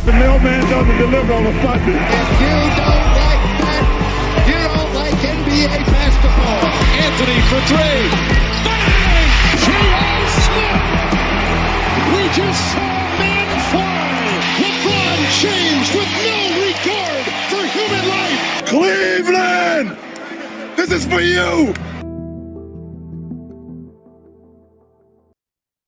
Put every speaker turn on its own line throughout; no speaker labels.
The mailman doesn't deliver on a Sunday.
If you don't like that, you don't like NBA basketball.
Anthony for three. Bang! J.R. Smith! We just saw men fly. LeBron James with no regard for human life.
Cleveland! This is for you!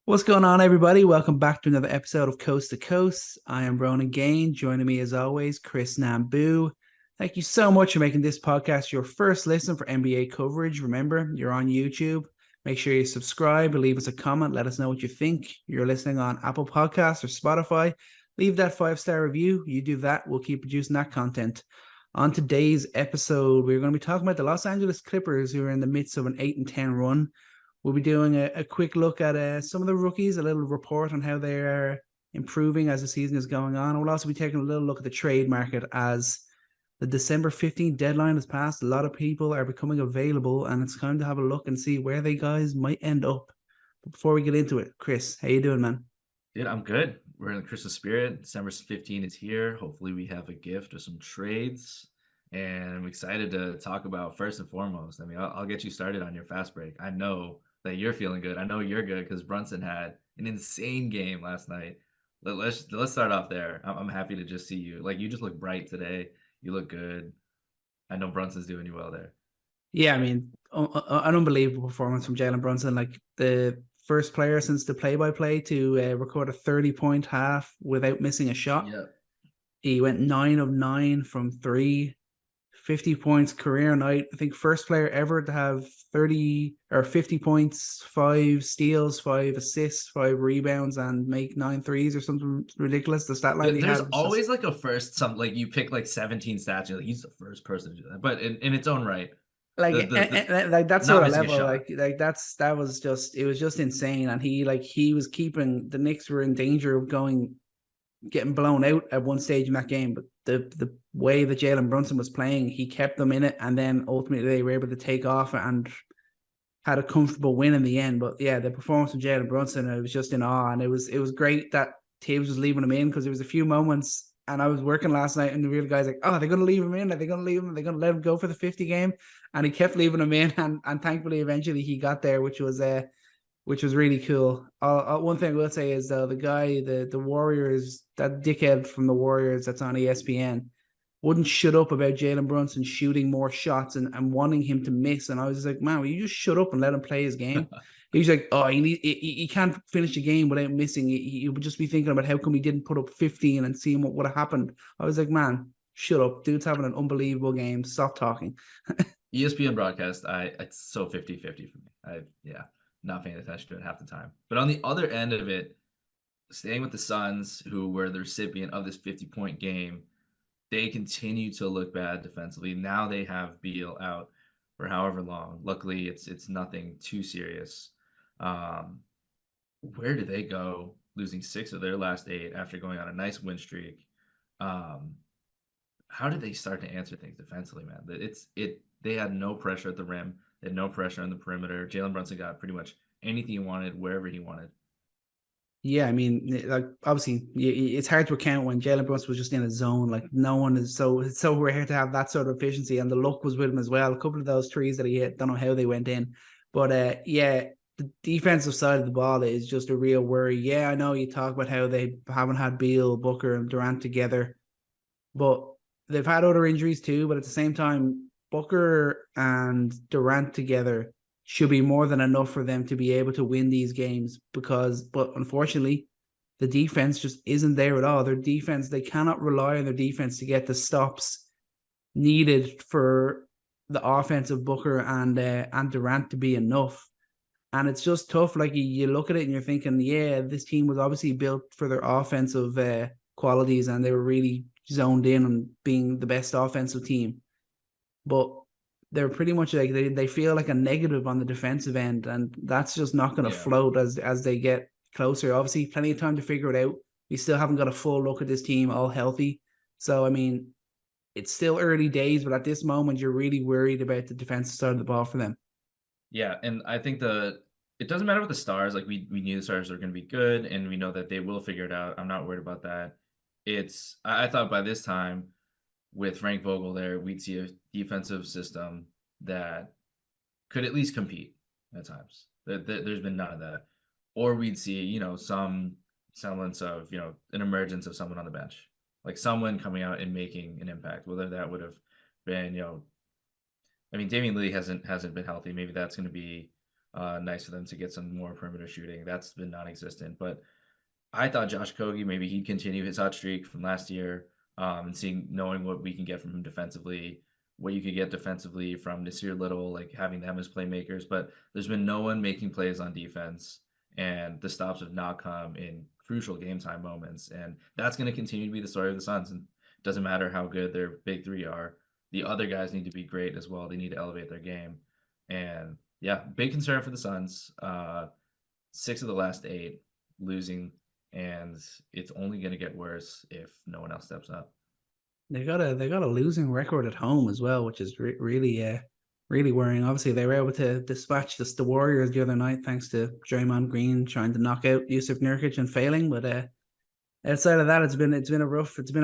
What's going on, everybody? Welcome back to another episode of Coast to Coast. I am Ronan Gaine. Joining me, as always, Chris Nambu. Thank you so much for making this podcast your first listen for NBA coverage. Remember, you're on YouTube. Make sure you subscribe, leave us a comment, let us know what you think. You're listening on Apple Podcasts or Spotify. Leave that 5-star review. You do that, we'll keep producing that content. On today's episode, we're going to be talking about the Los Angeles Clippers, who are in the midst of an 8-10 run. We'll be doing a quick look at some of the rookies, a little report on how they are improving as the season is going on. And we'll also be taking a little look at the trade market as the December 15th deadline has passed. A lot of people are becoming available, and it's time to have a look and see where they guys might end up. But before we get into it, Chris, how you doing, man?
Dude, I'm good. We're in the Christmas spirit. December 15th is here. Hopefully we have a gift or some trades. And I'm excited to talk about, first and foremost, I mean, I'll get you started on your fast break. I know that you're feeling good. I know you're good because Brunson had an insane game last night. Let's start off there. I'm happy to just see you. Like, you just look bright today. You look good. I know Brunson's doing you well there.
Yeah, I mean, an unbelievable performance from Jalen Brunson. Like, the first player since the play-by-play to record a 30-point half without missing a shot.
Yep.
He went 9 of 9 from 3. 50 points career night. I think first player ever to have 30 or 50 points, 5 steals, 5 assists, 5 rebounds, and make 9 threes or something ridiculous. The stat line
There's always like a first, like you pick like 17 stats. You're like, he's the first person to do that. But in its own right,
like that sort of level, like that was just, it was just insane. And he was keeping the Knicks were in danger of getting blown out at one stage in that game, but the way that Jalen Brunson was playing, he kept them in it, and then ultimately they were able to take off and had a comfortable win in the end. But yeah, the performance of Jalen Brunson, I was just in awe, and it was great that Tibbs was leaving him in, because there was a few moments, and I was working last night, and the real guy's like, oh, they're going to leave him in, are they going to leave him, they're going to let him go for the 50 game, and he kept leaving him in, and thankfully eventually he got there, which was really cool. One thing I will say is, the guy, the Warriors, that dickhead from the Warriors that's on ESPN, wouldn't shut up about Jalen Brunson shooting more shots and wanting him to miss. And I was just like, man, will you just shut up and let him play his game? He was like, oh, he can't finish a game without missing. He would just be thinking about how come he didn't put up 15 and seeing what would have happened. I was like, man, shut up. Dude's having an unbelievable game. Stop talking.
ESPN broadcast, it's so 50-50 for me. Not paying attention to it half the time. But on the other end of it, staying with the Suns, who were the recipient of this 50-point game, they continue to look bad defensively. Now they have Beal out for however long. Luckily, it's nothing too serious. Where do they go, losing 6 of their last 8 after going on a nice win streak? How did they start to answer things defensively, man? They had no pressure at the rim. They had no pressure on the perimeter. Jalen Brunson got pretty much anything he wanted, wherever he wanted. Yeah,
I mean, like, obviously, it's hard to account when Jalen Brunson was just in a zone. Like, no one is it's so rare to have that sort of efficiency, and the luck was with him as well. A couple of those threes that he hit, don't know how they went in. But, the defensive side of the ball is just a real worry. Yeah, I know you talk about how they haven't had Beal, Booker, and Durant together, but they've had other injuries too. But at the same time, Booker and Durant together should be more than enough for them to be able to win these games, but unfortunately, the defense just isn't there at all. Their defense, they cannot rely on their defense to get the stops needed for the offense of Booker and Durant to be enough. And it's just tough. Like, you look at it and you're thinking, yeah, this team was obviously built for their offensive qualities, and they were really zoned in on being the best offensive team. But they're pretty much like they feel like a negative on the defensive end, and that's just not going to float as they get closer. Obviously, plenty of time to figure it out. We still haven't got a full look at this team all healthy. So, I mean, it's still early days, but at this moment, you're really worried about the defensive side of the ball for them.
Yeah, and I think it doesn't matter with the Stars. Like, we knew the Stars are going to be good, and we know that they will figure it out. I'm not worried about that. I thought by this time with Frank Vogel there, we'd see a defensive system that could at least compete at times. There's been none of that. Or we'd see, some semblance of, an emergence of someone on the bench, like someone coming out and making an impact, whether that would have been, Damian Lee hasn't been healthy. Maybe that's going to be nice for them to get some more perimeter shooting. That's been non-existent. But I thought Josh Okogie, maybe he'd continue his hot streak from last year, and knowing what we can get from him defensively, what you could get defensively from Nasir Little, like having them as playmakers. But there's been no one making plays on defense, and the stops have not come in crucial game time moments. And that's going to continue to be the story of the Suns. And it doesn't matter how good their big three are. The other guys need to be great as well. They need to elevate their game. And yeah, big concern for the Suns. 6 of the last 8 losing, and it's only going to get worse if no one else steps up.
They got a losing record at home as well, which is really worrying. Obviously, they were able to dispatch the Warriors the other night thanks to Draymond Green trying to knock out Yusuf Nurkic and failing. But outside of that, it's been a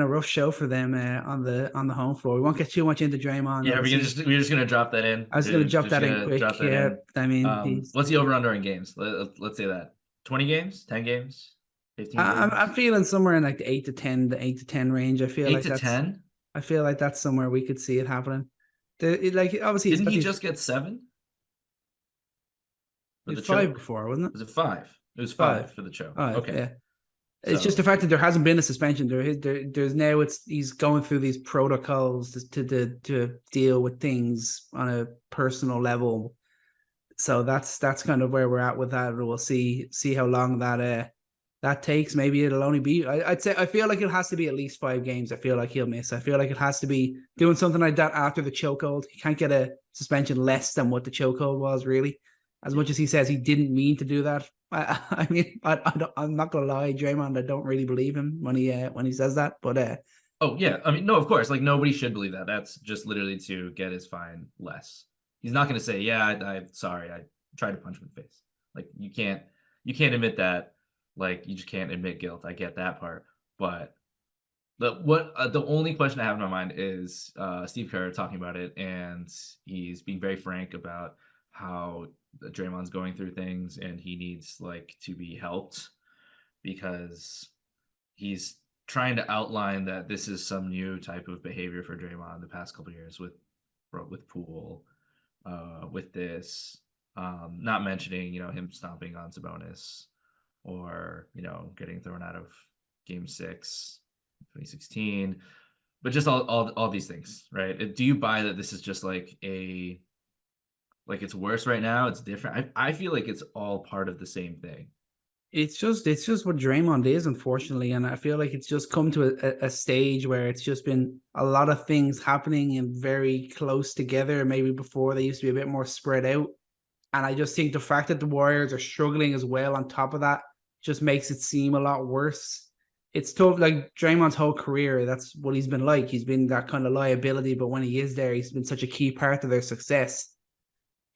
rough show for them on the home floor. We won't get too much into Draymond.
Yeah, we're just gonna drop that in.
I was gonna drop that in quick. Yeah, I mean,
what's the over/under in games? Let's say that 20 games, 10 games. 15 games?
I'm feeling somewhere in like the 8 to 10 range. I feel
8
like
to
that's
10.
I feel like that's somewhere we could see it happening. Obviously,
didn't he just get 7?
It was 5 before, wasn't it?
Was it 5? It was 5 for the choke.
Oh,
okay.
Yeah. It's just the fact that there hasn't been a suspension. There's now he's going through these protocols to deal with things on a personal level. So that's kind of where we're at with that. We'll see how long that takes. Maybe it'll only be. I feel like it has to be at least 5 games. I feel like he'll miss. I feel like it has to be doing something like that after the chokehold. He can't get a suspension less than what the chokehold was. Really, as much as he says he didn't mean to do that. I'm not gonna lie, Draymond. I don't really believe him when he says that. But
oh yeah, no, of course, like nobody should believe that. That's just literally to get his fine less. He's not gonna say, yeah, I'm sorry, I tried to punch him in the face. Like you can't admit that. Like you just can't admit guilt. I get that part, but the only question I have in my mind is Steve Kerr talking about it, and he's being very frank about how Draymond's going through things and he needs to be helped because he's trying to outline that this is some new type of behavior for Draymond the past couple of years with Poole, with this, not mentioning, him stomping on Sabonis or, getting thrown out of Game 6, 2016, but just all these things, right? Do you buy that this is just it's worse right now? It's different. I feel like it's all part of the same thing.
It's just what Draymond is, unfortunately, and I feel like it's just come to a stage where it's just been a lot of things happening and very close together. Maybe before they used to be a bit more spread out, and I just think the fact that the Warriors are struggling as well on top of that just makes it seem a lot worse. It's tough. Like Draymond's whole career, that's what he's been like. He's been that kind of liability, but when he is there, he's been such a key part of their success.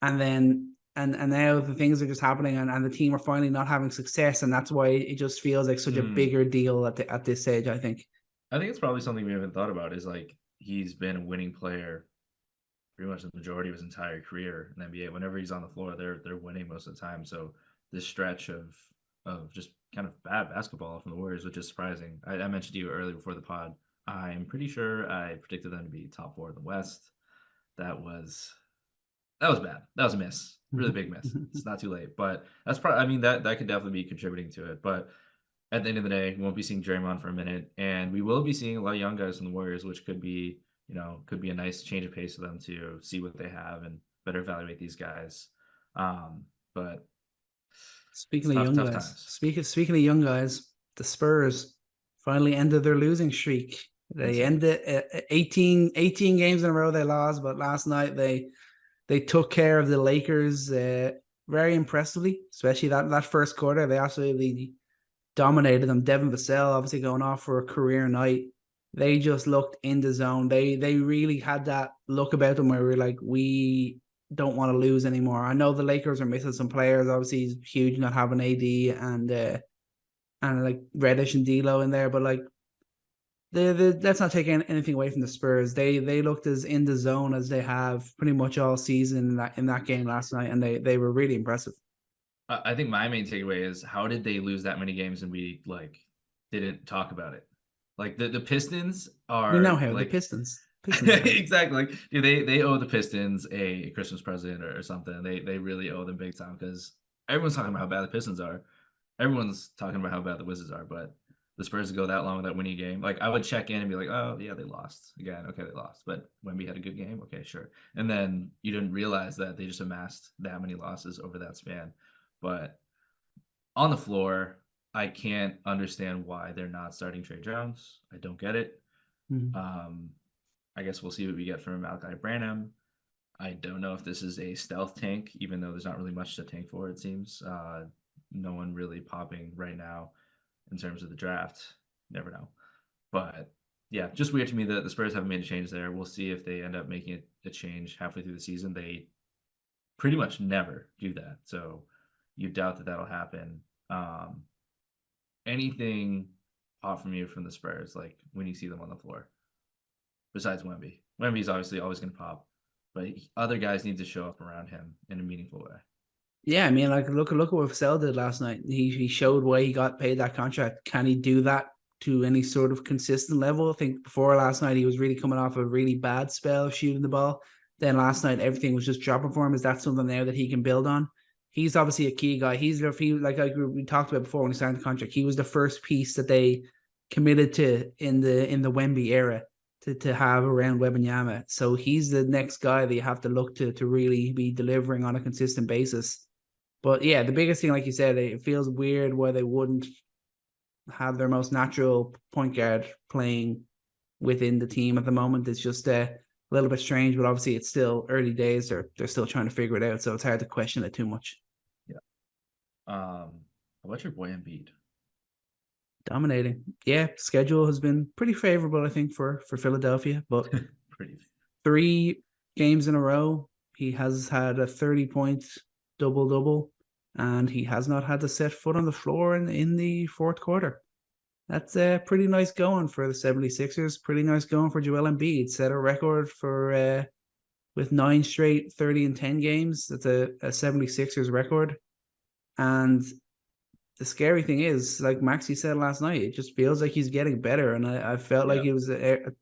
And then and now the things are just happening, and the team are finally not having success, and that's why it just feels like such a bigger deal at this stage. I think
it's probably something we haven't thought about is he's been a winning player pretty much the majority of his entire career in the NBA. Whenever he's on the floor, they're winning most of the time. So this stretch of just kind of bad basketball from the Warriors, which is surprising. I mentioned to you earlier before the pod, I'm pretty sure I predicted them to be top 4 in the West. That was bad. That was a miss. Really big miss. It's not too late, but that's probably, that could definitely be contributing to it. But at the end of the day, we won't be seeing Draymond for a minute, and we will be seeing a lot of young guys from the Warriors, which could be a nice change of pace for them to see what they have and better evaluate these guys. But
speaking of young guys, speaking of young guys, the Spurs finally ended their losing streak. They ended 18 games in a row they lost, but last night they took care of the Lakers very impressively, especially that first quarter. They absolutely dominated them. Devin Vassell obviously going off for a career night. They just looked in the zone. They really had that look about them where we're like, we don't want to lose anymore. I know the Lakers are missing some players. Obviously, it's huge not having AD and like Reddish and D'Lo in there, but Let's not take anything away from the Spurs. They looked as in the zone as they have pretty much all season in that game last night, and they were really impressive.
I think my main takeaway is, how did they lose that many games and we didn't talk about it? Like the Pistons are,
We know how
like,
the Pistons.
exactly. Like, dude, they owe the Pistons a Christmas present or something. They really owe them big time, because everyone's talking about how bad the Pistons are. Everyone's talking about how bad the Wizards are, but the Spurs go that long without winning a game. Like, I would check in and be like, oh yeah, they lost again. Okay, they lost, but Wemby had a good game. Okay, sure. And then you didn't realize that they just amassed that many losses over that span. But on the floor, I can't understand why they're not starting Trey Jones. I don't get it. I guess we'll see what we get from Malachi Branham. I don't know if this is a stealth tank, even though there's not really much to tank for, it seems. No one really popping right now in terms of the draft. Never know. But yeah, just weird to me that the Spurs haven't made a change there. We'll see if they end up making a change halfway through the season. They pretty much never do that. So you doubt that that'll happen. Anything pop from you from the Spurs, like when you see them on the floor, besides Wemby? Wemby's obviously always going to pop, but other guys need to show up around him in a meaningful way.
Yeah, I mean, like look at what Vassell did last night. He showed why he got paid that contract. Can he do that to any sort of consistent level? I think before last night he was really coming off a really bad spell of shooting the ball. Then last night everything was just dropping for him. Is that something now that he can build on? He's obviously a key guy. He's like we talked about before when he signed the contract. He was the first piece that they committed to in the Wemby era to have around Wembanyama. So he's the next guy that you have to look to really be delivering on a consistent basis. But yeah, the biggest thing, like you said, it feels weird why they wouldn't have their most natural point guard playing within the team at the moment. It's just a little bit strange, but obviously it's still early days. They're still trying to figure it out, so it's hard to question it too much.
Yeah. How about your boy Embiid?
Dominating. Yeah, schedule has been pretty favorable, I think, for Philadelphia. But 3 games in a row, he has had a 30-point double-double, and he has not had to set foot on the floor in the fourth quarter. That's pretty nice going for the 76ers. Pretty nice going for Joel Embiid. Set a record for with 9 straight 30 and 10 games. That's a 76ers record. And the scary thing is, like Maxie said last night, it just feels like he's getting better. And I felt like it was, in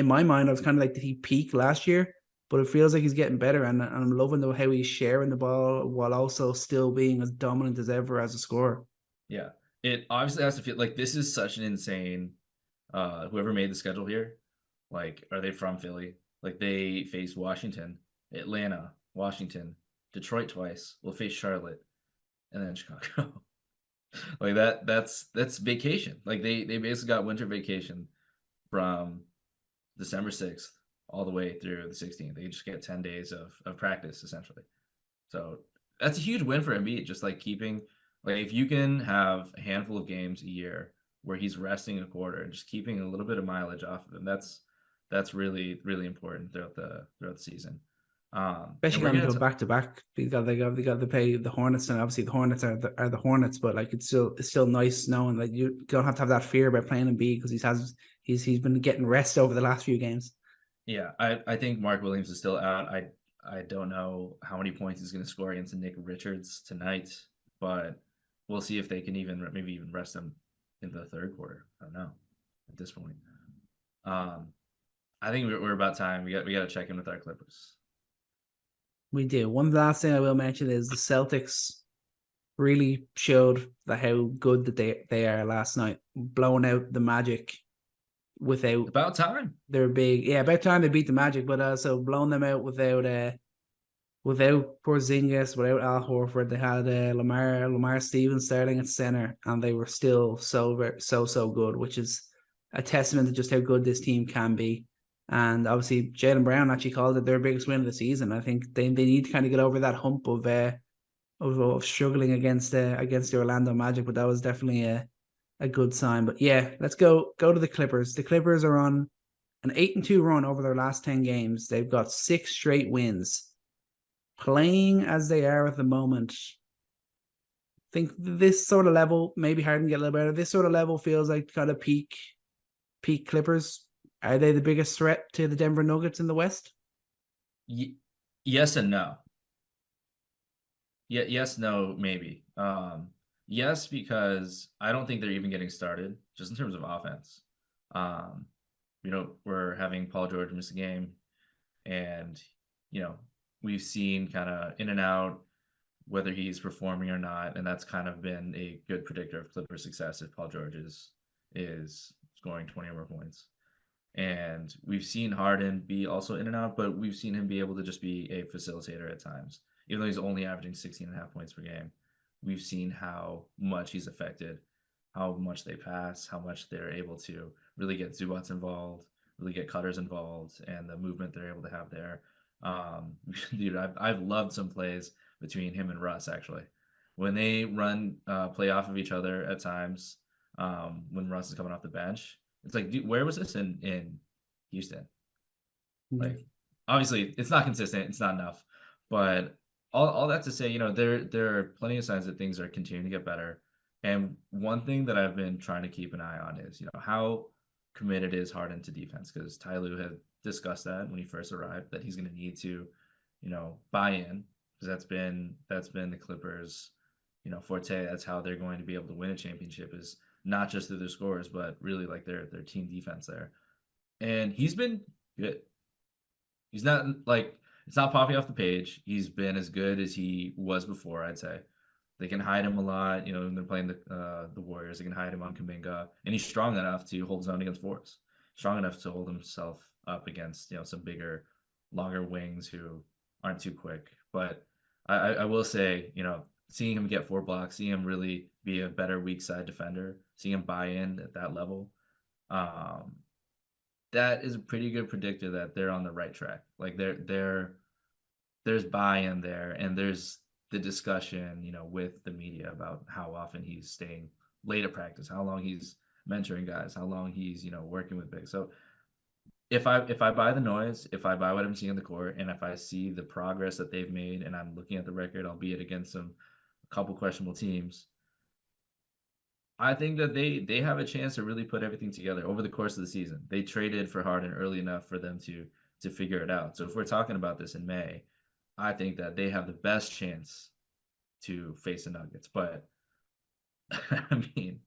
my mind, I was kind of like, did he peak last year? But it feels like he's getting better. And I'm loving how he's sharing the ball while also still being as dominant as ever as a scorer.
Yeah. It obviously has to feel like this is such an insane, whoever made the schedule here, like, are they from Philly? Like, they face Washington, Atlanta, Washington, Detroit twice. We'll face Charlotte, and then Chicago. Like that's vacation. Like they basically got winter vacation from December 6th all the way through the 16th. They just get 10 days of practice essentially. So that's a huge win for Embiid. Just like keeping, like, if you can have a handful of games a year where he's resting a quarter and just keeping a little bit of mileage off of him, that's really, really important throughout the season.
Especially going to go back to back. They got to pay the Hornets, and obviously the Hornets are the Hornets. But like it's still nice knowing that you don't have to have that fear about playing Embiid because he's been getting rest over the last few games.
Yeah, I think Mark Williams is still out. I don't know how many points he's going to score against Nick Richards tonight, but we'll see if they can maybe even rest him in the third quarter. I don't know at this point. I think we're about time. We got to check in with our Clippers.
We do. One last thing I will mention is the Celtics really showed how good that they are last night, blowing out the Magic without
about time.
They're big, yeah. About time they beat the Magic, but also blowing them out without Porzingis, without Al Horford. They had Lamar Stevens starting at center, and they were still so good, which is a testament to just how good this team can be. And obviously, Jaylen Brown actually called it their biggest win of the season. I think they need to kind of get over that hump of struggling against the Orlando Magic, but that was definitely a good sign. But yeah, let's go to the Clippers. The Clippers are on an 8-2 run over their last 10 games. They've got 6 straight wins. Playing as they are at the moment, I think this sort of level, maybe Harden get a little better. This sort of level feels like kind of peak peak Clippers, are they the biggest threat to the Denver Nuggets in the West?
Yes and no. Yes, no, maybe. Yes, because I don't think they're even getting started, just in terms of offense. We're having Paul George miss a game, and we've seen kind of in and out whether he's performing or not, and that's kind of been a good predictor of Clippers' success if Paul George is scoring 20 or more points. And we've seen Harden be also in and out, but we've seen him be able to just be a facilitator at times. Even though he's only averaging 16.5 points per game, we've seen how much he's affected, how much they pass, how much they're able to really get Zubats involved, really get cutters involved, and the movement they're able to have there. Dude, I've loved some plays between him and Russ, actually. When they run play off of each other at times, when Russ is coming off the bench, it's like, dude, where was this in Houston? Like, obviously, it's not consistent. It's not enough. But all that to say, there are plenty of signs that things are continuing to get better. And one thing that I've been trying to keep an eye on is, how committed is Harden to defense? Because Ty Lue had discussed that when he first arrived, that he's going to need to, buy in, because that's been the Clippers, forte. That's how they're going to be able to win a championship, is not just through their scores, but really like their team defense there. And he's been good. He's not like, it's not popping off the page. He's been as good as he was before, I'd say. They can hide him a lot. When they're playing the Warriors, they can hide him on Kuminga. And he's strong enough to hold his own against fours. Strong enough to hold himself up against, some bigger, longer wings who aren't too quick. But I will say, seeing him get 4 blocks, seeing him really be a better weak side defender, seeing him buy in at that level, that is a pretty good predictor that they're on the right track. Like there's buy-in there, and there's the discussion, with the media about how often he's staying late at practice, how long he's mentoring guys, how long he's, working with big. So if I buy the noise, if I buy what I'm seeing on the court, and if I see the progress that they've made, and I'm looking at the record, albeit against a couple questionable teams, I think that they have a chance to really put everything together over the course of the season. They traded for Harden early enough for them to figure it out. So if we're talking about this in May, I think that they have the best chance to face the Nuggets. But I mean,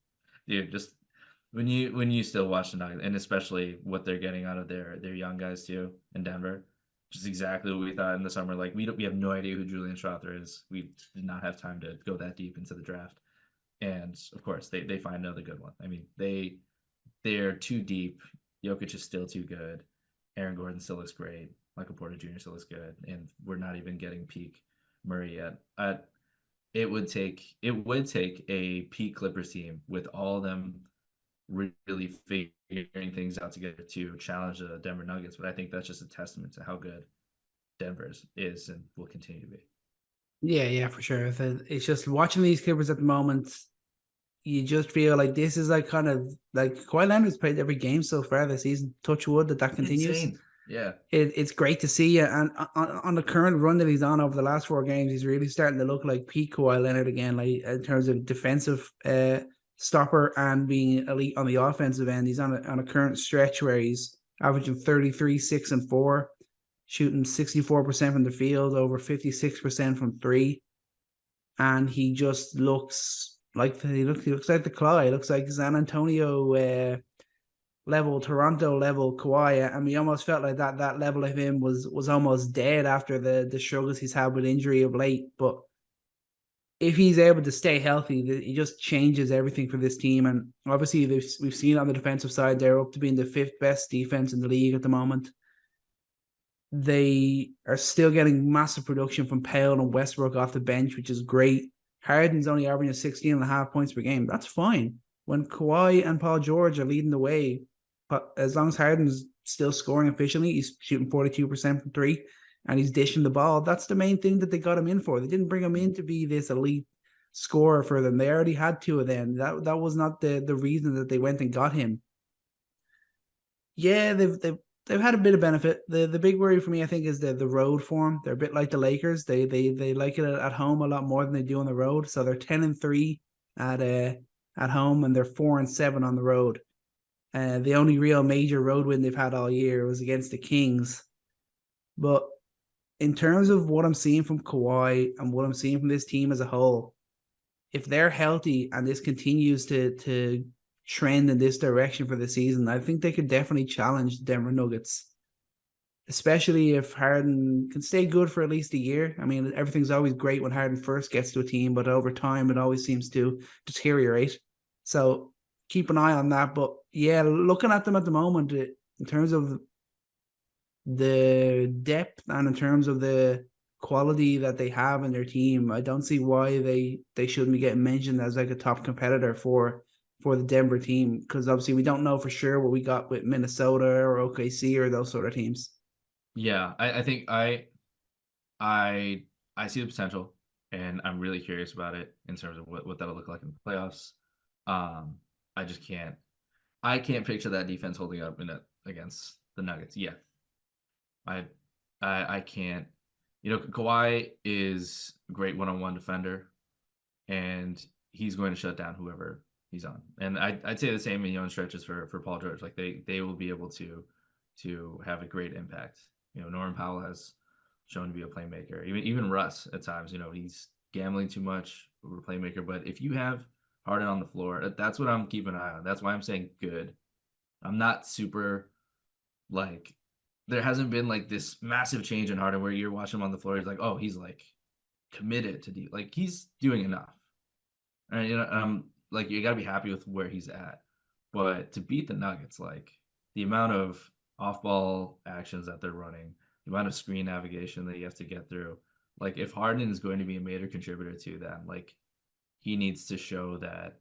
dude, just when you still watch the Nuggets, and especially what they're getting out of their young guys too in Denver, just exactly what we thought in the summer. Like we have no idea who Julian Strawther is. We did not have time to go that deep into the draft. And of course, they find another good one. I mean, they're too deep. Jokic is still too good. Aaron Gordon still looks great. Michael Porter Jr. still looks good, and we're not even getting peak Murray yet. It would take a peak Clippers team with all of them really figuring things out together to challenge the Denver Nuggets. But I think that's just a testament to how good Denver's is and will continue to be.
Yeah, for sure. It's just watching these Clippers at the moment, you just feel like this is like kind of like Kawhi Leonard's played every game so far this season. Touch wood that continues.
Insane. Yeah,
it's great to see. And on the current run that he's on over the last 4 games, he's really starting to look like peak Kawhi Leonard again, like in terms of defensive stopper and being elite on the offensive end. He's on a current stretch where he's averaging 33, 6, and 4, shooting 64% from the field, over 56% from 3, and he just looks like he looks like the Kawhi. He looks like San Antonio level, Toronto level Kawhi, and we almost felt like that level of him was almost dead after the struggles he's had with injury of late. But if he's able to stay healthy, he just changes everything for this team. And obviously, we've seen on the defensive side, they're up to being the 5th best defense in the league at the moment. They are still getting massive production from Powell and Westbrook off the bench, which is great. Harden's only averaging 16.5 points per game. That's fine. When Kawhi and Paul George are leading the way, but as long as Harden's still scoring efficiently, he's shooting 42% from 3, and he's dishing the ball. That's the main thing that they got him in for. They didn't bring him in to be this elite scorer for them. They already had 2 of them. That was not the reason that they went and got him. Yeah, they've had a bit of benefit. The big worry for me, I think, is the road form. They're a bit like the Lakers. They like it at home a lot more than they do on the road. So they're 10-3 at home, and they're 4-7 on the road. The only real major road win they've had all year was against the Kings. But in terms of what I'm seeing from Kawhi and what I'm seeing from this team as a whole, if they're healthy and this continues to trend in this direction for the season, I think they could definitely challenge the Denver Nuggets, especially if Harden can stay good for at least a year. I mean, everything's always great when Harden first gets to a team, but over time it always seems to deteriorate. So keep an eye on that. But yeah, looking at them at the moment, in terms of the depth and in terms of the quality that they have in their team, I don't see why they shouldn't be getting mentioned as like a top competitor for the Denver team, because obviously we don't know for sure what we got with Minnesota or OKC or those sort of teams.
Yeah, I think I see the potential, and I'm really curious about it in terms of what that'll look like in the playoffs. I just can't picture that defense holding up against the Nuggets. Yeah, I can't. Kawhi is a great one-on-one defender, and he's going to shut down whoever he's on. And I'd say the same in stretches for Paul George. Like they will be able to have a great impact. Norman Powell has shown to be a playmaker. Even Russ at times, he's gambling too much over a playmaker. But if you have Harden on the floor, that's what I'm keeping an eye on. That's why I'm saying good. I'm not super there hasn't been like this massive change in Harden where you're watching him on the floor. He's like, oh, he's like committed to he's doing enough. And you got to be happy with where he's at. But to beat the Nuggets, like the amount of off-ball actions that they're running, the amount of screen navigation that you have to get through, like if Harden is going to be a major contributor to that, like he needs to show that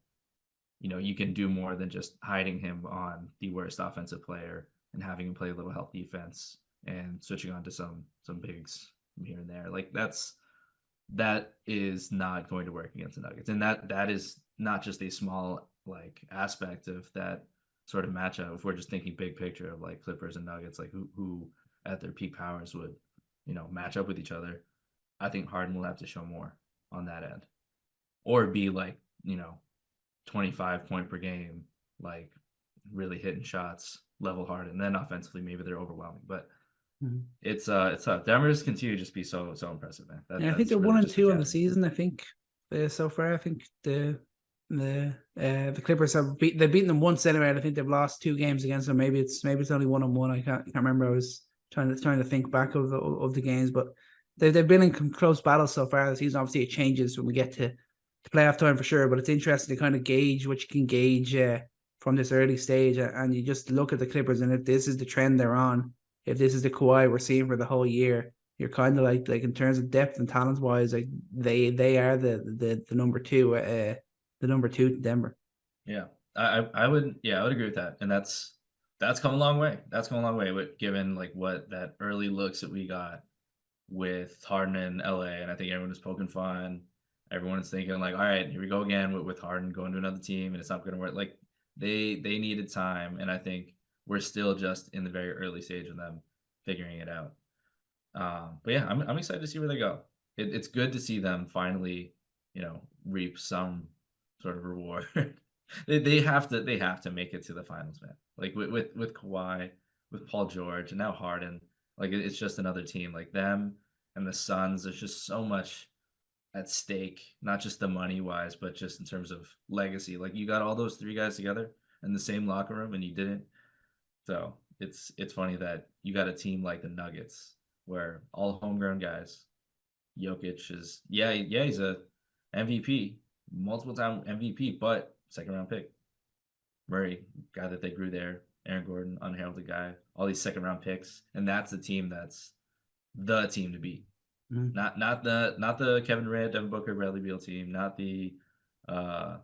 you can do more than just hiding him on the worst offensive player and having him play a little health defense and switching on to some bigs from here and there. Like that is not going to work against the Nuggets. And that is not just a small aspect of that sort of matchup. If we're just thinking big picture of like Clippers and Nuggets, like who at their peak powers would, match up with each other, I think Harden will have to show more on that end. Or be 25 point per game, like really hitting shots, level hard, and then offensively maybe they're overwhelming. But it's tough. Denver's continue to just be so impressive, man.
I think they're really 1-2 on the season. I think so far. I think the Clippers have they've beaten them once anyway. I think they've lost 2 games against them. Maybe it's only 1-1. I can't remember. I was trying to think back of the games, but they've been in close battles so far this season. Obviously, it changes when we get to playoff time for sure. But it's interesting to kind of gauge what you can gauge from this early stage, and you just look at the Clippers, and if this is the trend they're on, if this is the Kawhi we're seeing for the whole year, you're kind of like in terms of depth and talent wise, like they are the number 2, the number 2 to Denver.
Yeah, I would agree with that, and that's come a long way. That's come a long way with given what that early looks that we got with Harden in LA, and I think everyone is poking fun. Everyone is thinking all right, here we go again with Harden going to another team, and it's not going to work. They needed time, and I think we're still just in the very early stage of them figuring it out. But yeah, I'm excited to see where they go. It's good to see them finally, reap some sort of reward. they have to make it to the finals, man. Like with Kawhi, with Paul George, and now Harden. It's just another team. Like them and the Suns. There's just so much at stake, not just the money wise, but just in terms of legacy. Like you got all those 3 guys together in the same locker room, and you didn't. So it's funny that you got a team like the Nuggets, where all homegrown guys. Jokic is he's a MVP, multiple time MVP, but 2nd round pick. Murray, guy that they grew there. Aaron Gordon, unheralded guy. All these 2nd round picks, and that's the team that's the team to beat. Not the Kevin Durant, Devin Booker, Bradley Beal team, not the the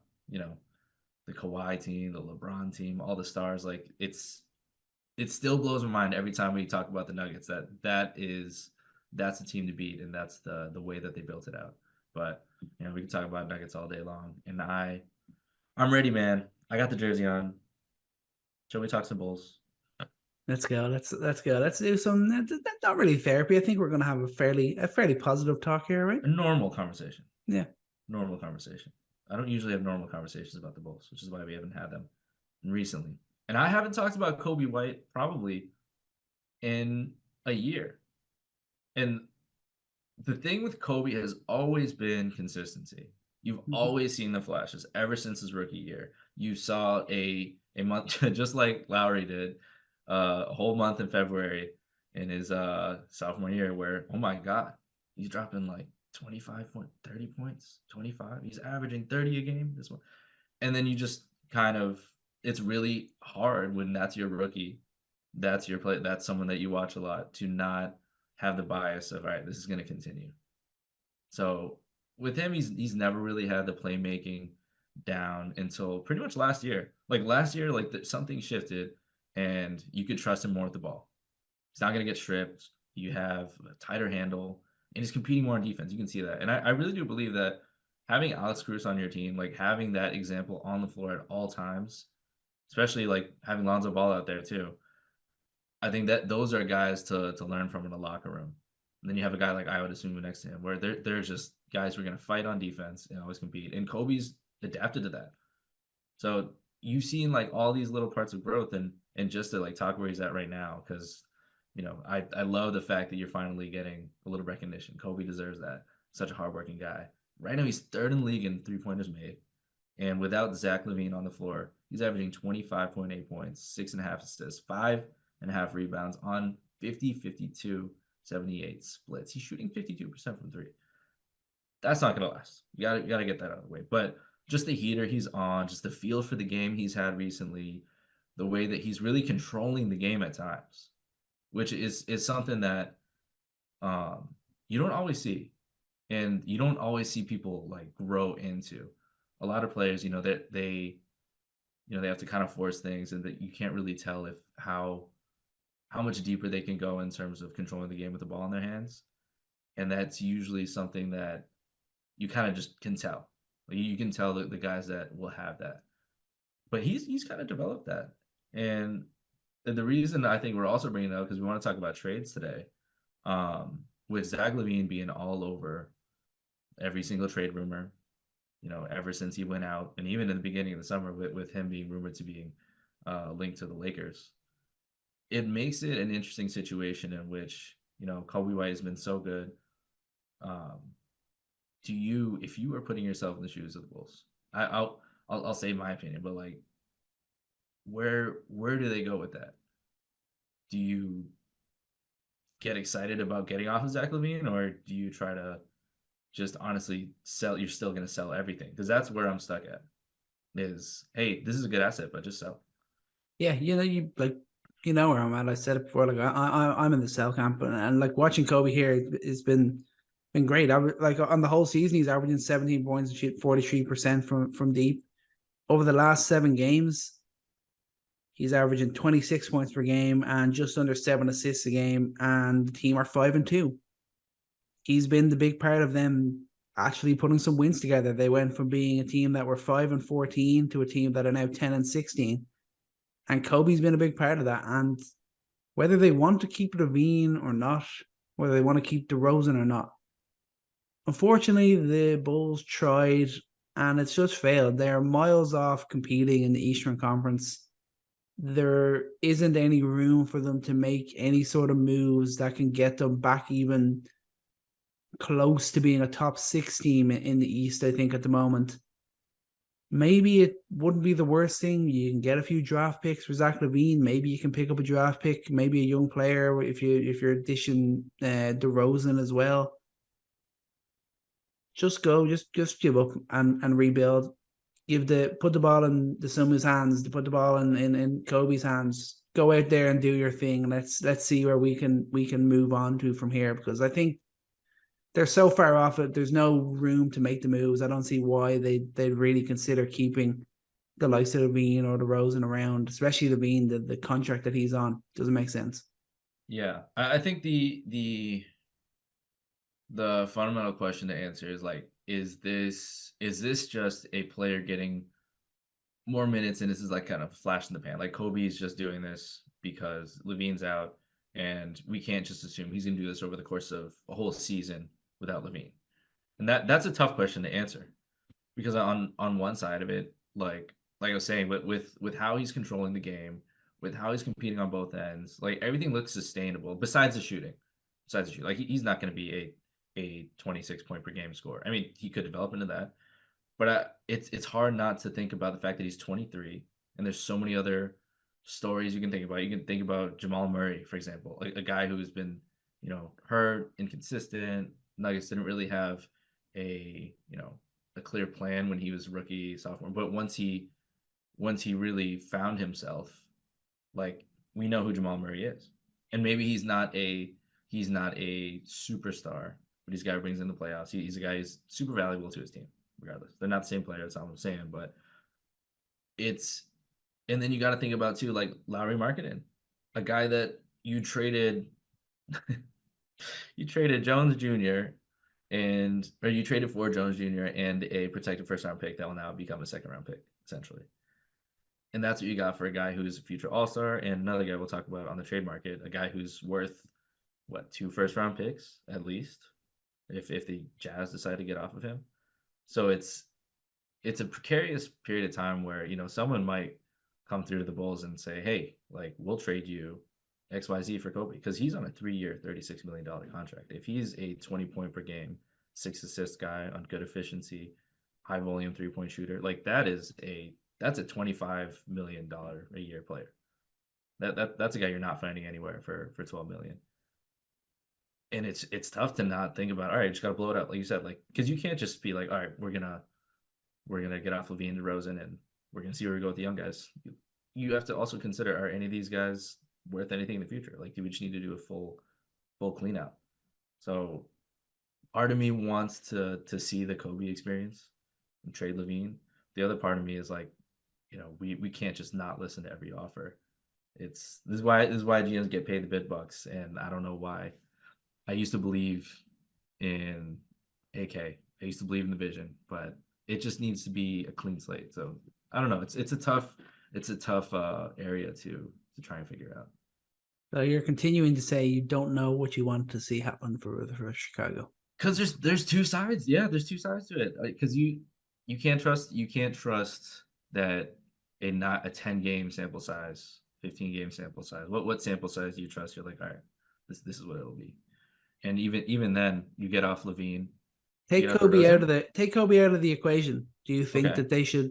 Kawhi team, the LeBron team, all the stars. It still blows my mind every time we talk about the Nuggets that's the team to beat, and that's the way that they built it out. But we can talk about Nuggets all day long, and I'm ready, man. I got the jersey on. Shall we talk some Bulls?
Let's go. Let's go. Let's do some. Not really therapy. I think we're gonna have a fairly positive talk here, right?
A normal conversation.
Yeah.
Normal conversation. I don't usually have normal conversations about the Bulls, which is why we haven't had them recently. And I haven't talked about Coby White probably in a year. And the thing with Coby has always been consistency. You've always seen the flashes ever since his rookie year. You saw a month just like Lauri did, a whole month in February in his sophomore year where, oh my God, he's dropping like 30 points, 25. He's averaging 30 a game this one. And then you just kind of, it's really hard when that's your rookie, that's your play, that's someone that you watch a lot, to not have the bias of, all right, this is going to continue. So with him, he's never really had the playmaking down until pretty much last year. Like last year, like something shifted and you could trust him more with the ball. He's not going to get stripped. You have a tighter handle and he's competing more on defense. You can see that. And I really do believe that having Alex Cruz on your team, like having that example on the floor at all times, especially like having Lonzo Ball out there too, I think that those are guys to learn from in the locker room. And then you have a guy like I would assume next to him, where they're just guys who are going to fight on defense and always compete. And Coby's adapted to that. So you've seen like all these little parts of growth, and just to like talk where he's at right now, because I love the fact that you're finally getting a little recognition. Coby deserves that. Such a hardworking guy. Right now he's third in the league in 3-pointers made, and without Zach LaVine on the floor, he's averaging 25.8 points, 6.5 assists, 5.5 rebounds on 50-52. 78 splits. He's shooting 52% from three. That's not gonna last. You gotta get that out of the way. But just the heater he's on, just the feel for the game he's had recently, the way that he's really controlling the game at times, which is something that you don't always see, and you don't always see people like grow into. A lot of players, that they have to kind of force things, and that you can't really tell if how much deeper they can go in terms of controlling the game with the ball in their hands. And that's usually something that you kind of just can tell. Like you can tell the guys that will have that. But he's kind of developed that. And the reason I think we're also bringing it up, because we want to talk about trades today, with Zach LaVine being all over every single trade rumor, ever since he went out, and even in the beginning of the summer with him being rumored to being linked to the Lakers. It makes it an interesting situation in which, Coby White has been so good. If you were putting yourself in the shoes of the Bulls, I'll say my opinion, but like, where do they go with that? Do you get excited about getting off of Zach LaVine, or do you try to just honestly sell? You're still going to sell everything, because that's where I'm stuck at. Is, hey, this is a good asset, but just sell.
Yeah, you like. You know where I'm at. I said it before. Like I'm in the sell camp, and like watching Coby here has been great. Like on the whole season, he's averaging 17 points and shoot 43% from deep. Over the last 7 games, he's averaging 26 points per game and just under 7 assists a game. And the team are 5-2. He's been the big part of them actually putting some wins together. They went from being a team that were 5-14 to a team that are now 10-16. And Coby's been a big part of that. And whether they want to keep LaVine or not, whether they want to keep DeRozan or not, unfortunately, the Bulls tried and it's just failed. They're miles off competing in the Eastern Conference. There isn't any room for them to make any sort of moves that can get them back even close to being a top 6 team in the East, I think, at the moment. Maybe it wouldn't be the worst thing. You can get a few draft picks for Zach LaVine. Maybe you can pick up a draft pick, maybe a young player if you're dishing DeRozan as well. Just give up and rebuild. Put the ball in the Suma's hands. Put the ball in Coby's hands. Go out there and do your thing. Let's see where we can move on to from here, because I think they're so far off it. There's no room to make the moves. I don't see why they'd really consider keeping the likes of LaVine or DeRozan around, especially LaVine. The contract that he's on doesn't make sense.
Yeah, I think the fundamental question to answer is like, is this just a player getting more minutes, and this is like kind of flash in the pan? Like Coby's just doing this because LaVine's out, and we can't just assume he's going to do this over the course of a whole season without LaVine. And that's a tough question to answer, because on one side of it, like, like I was saying, with how he's controlling the game, with how he's competing on both ends, like everything looks sustainable besides the shooting. Like he's not going to be a 26 point per game scorer. I mean, he could develop into that, but it's hard not to think about the fact that he's 23 and there's so many other stories you can think about. You can think about Jamal Murray, for example, a guy who's been, hurt, inconsistent. Nuggets didn't really have a clear plan when he was rookie, sophomore, but once he really found himself, like, we know who Jamal Murray is. And maybe he's not a superstar, but he's a guy who brings in the playoffs. He's a guy who's super valuable to his team, regardless. They're not the same player, that's all I'm saying, but and then you got to think about too, like Lauri Markkanen, a guy that you traded Jones Jr. or you traded for Jones Jr. and a protected first round pick that will now become a second round pick, essentially. And that's what you got for a guy who's a future all-star, and another guy we'll talk about on the trade market, a guy who's worth, 2 first-round picks at least, if the Jazz decide to get off of him. So it's a precarious period of time where, someone might come through the Bulls and say, hey, like, we'll trade you XYZ for Coby, because he's on a 3-year, $36 million contract. If he's a 20-point per game, 6-assist guy on good efficiency, high-volume three-point shooter, like that's a $25 million a year player. That's a guy you're not finding anywhere for $12 million. And it's tough to not think about, all right, just got to blow it up, like you said, like, because you can't just be like, all right, we're gonna get off LaVine, DeRozan, and we're gonna see where we go with the young guys. You have to also consider, are any of these guys worth anything in the future? Like, do we just need to do a full clean out? So part of me wants to see the Coby experience and trade LaVine. The other part of me is like, we can't just not listen to every offer. This is why GMs get paid the big bucks, and I don't know why. I used to believe in AK. I used to believe in the vision, but it just needs to be a clean slate. So I don't know. It's a tough area to try and figure out.
So you're continuing to say you don't know what you want to see happen for Chicago.
Because there's two sides. Yeah, there's two sides to it. Because you can't trust that not a 10-game sample size, 15-game sample size. What sample size do you trust? You're like, all right, this is what it'll be. And even then, you get off LaVine.
Take Coby out of the equation. Do you think that they should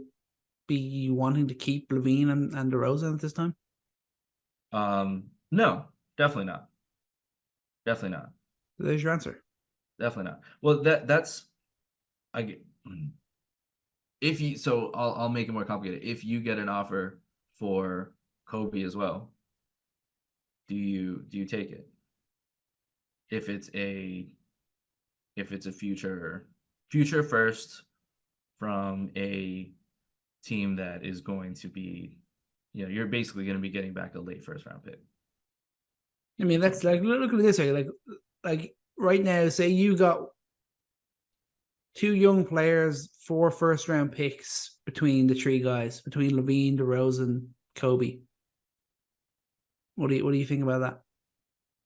be wanting to keep LaVine and DeRozan at this time?
No, definitely not.
There's your answer.
Definitely not. Well, I'll make it more complicated. If you get an offer for Coby as well, do you take it? If it's a future first from a team that is going to be, you're basically going to be getting back a late first round pick.
I mean, that's like, look at it this way, like right now, say you got 2 young players, 4 first round picks between the 3 guys, between LaVine, DeRozan, Coby. What do you think about that?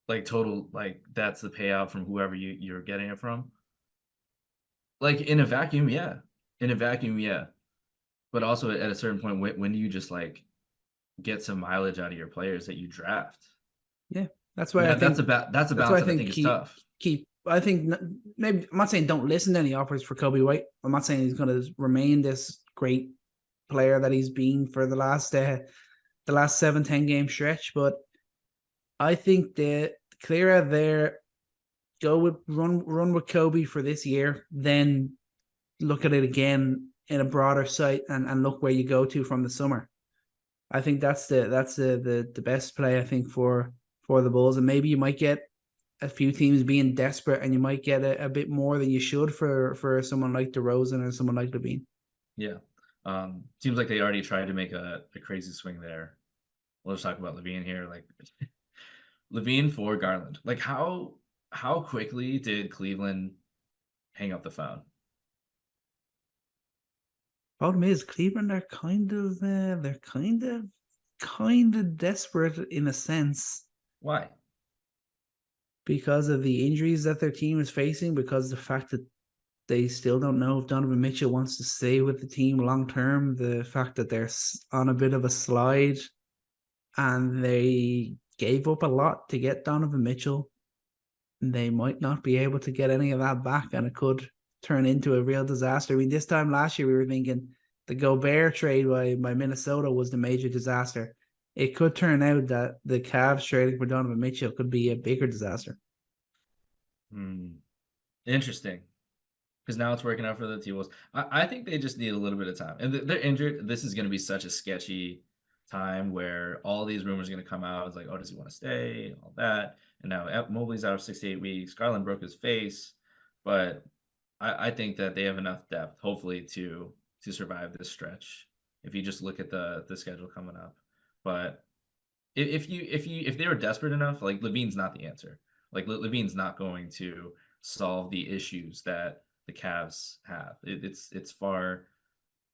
Like total, like that's the payout from whoever you're getting it from. Like in a vacuum, yeah. But also at a certain point, when do you just like get some mileage out of your players that you draft?
Yeah, that's why I think
that's a balance that I think is tough.
I think maybe I'm not saying don't listen to any offers for Coby White. I'm not saying he's going to remain this great player that he's been for the last 7-10 game stretch, but I think the clearer there, go with run with Coby for this year, then look at it again in a broader sight and look where you go to from the summer. I think that's the best play, I think, for the Bulls. And maybe you might get a few teams being desperate and you might get a bit more than you should for someone like DeRozan or someone like LaVine.
Yeah. Seems like they already tried to make a crazy swing there. We'll just talk about LaVine here. Like LaVine for Garland. Like how quickly did Cleveland hang up the phone?
Problem is, Cleveland are kind of desperate in a sense.
Why?
Because of the injuries that their team is facing, because of the fact that They still don't know if Donovan Mitchell wants to stay with the team long term. The fact that they're on a bit of a slide, and they gave up a lot to get Donovan Mitchell. They might not be able to get any of that back, and it could turn into a real disaster. I mean, this time last year we were thinking the Gobert trade by Minnesota was the major disaster. It could turn out that the Cavs trading for Donovan Mitchell could be a bigger disaster.
Interesting. Because now it's working out for the T-Wolves. I think they just need a little bit of time. And they're injured. This is going to be such a sketchy time where all these rumors are going to come out. It's like, oh, does he want to stay? All that. And now Mobley's out of 6 to 8 weeks. Garland broke his face. But I think that they have enough depth, hopefully, to survive this stretch. If you just look at the schedule coming up. But if they were desperate enough, like LaVine's not the answer. Like LaVine's not going to solve the issues that the Cavs have. It's far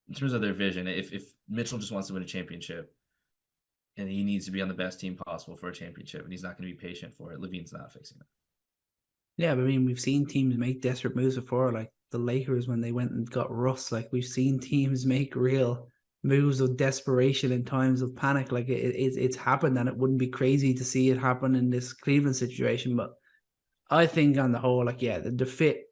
in terms of their vision. If Mitchell just wants to win a championship and he needs to be on the best team possible for a championship and he's not going to be patient for it, LaVine's not fixing it.
Yeah, but I mean, we've seen teams make desperate moves before, like the Lakers when they went and got Russ. Like we've seen teams make real moves of desperation in times of panic. Like it's happened, and it wouldn't be crazy to see it happen in this Cleveland situation. But I think on the whole, like, yeah, the fit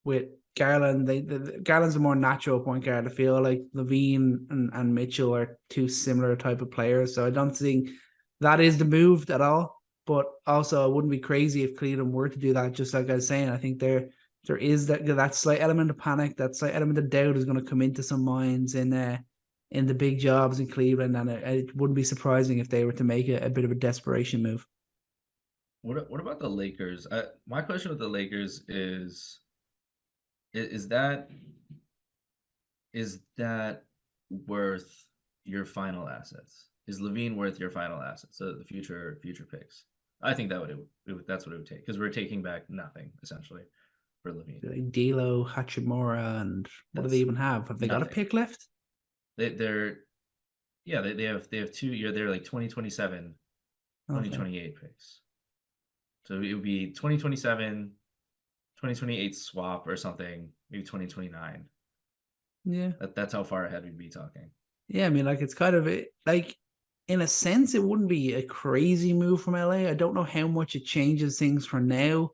with Garland, Garland's a more natural point guard. I feel like LaVine and Mitchell are two similar type of players, so I don't think that is the move at all. But also, I wouldn't be crazy if Cleveland were to do that. Just like I was saying, I think there is that slight element of panic, that slight element of doubt is going to come into some minds in the big jobs in Cleveland, and it wouldn't be surprising if they were to make a bit of a desperation move.
What about the Lakers? My question with the Lakers is that worth your final assets? Is LaVine worth your final assets? So the future picks. I think that's what it would take, because we're taking back nothing essentially for LaVine.
D'Lo, Hachimura, and what do they even have? Have they got a pick left?
They have 2 year. They're like 2027, 2028 picks. So it would be 2027, 2028 swap or something, maybe 2029.
Yeah.
That's how far ahead we'd be talking.
Yeah, I mean, like, it's kind of like, in a sense, it wouldn't be a crazy move from LA. I don't know how much it changes things for now,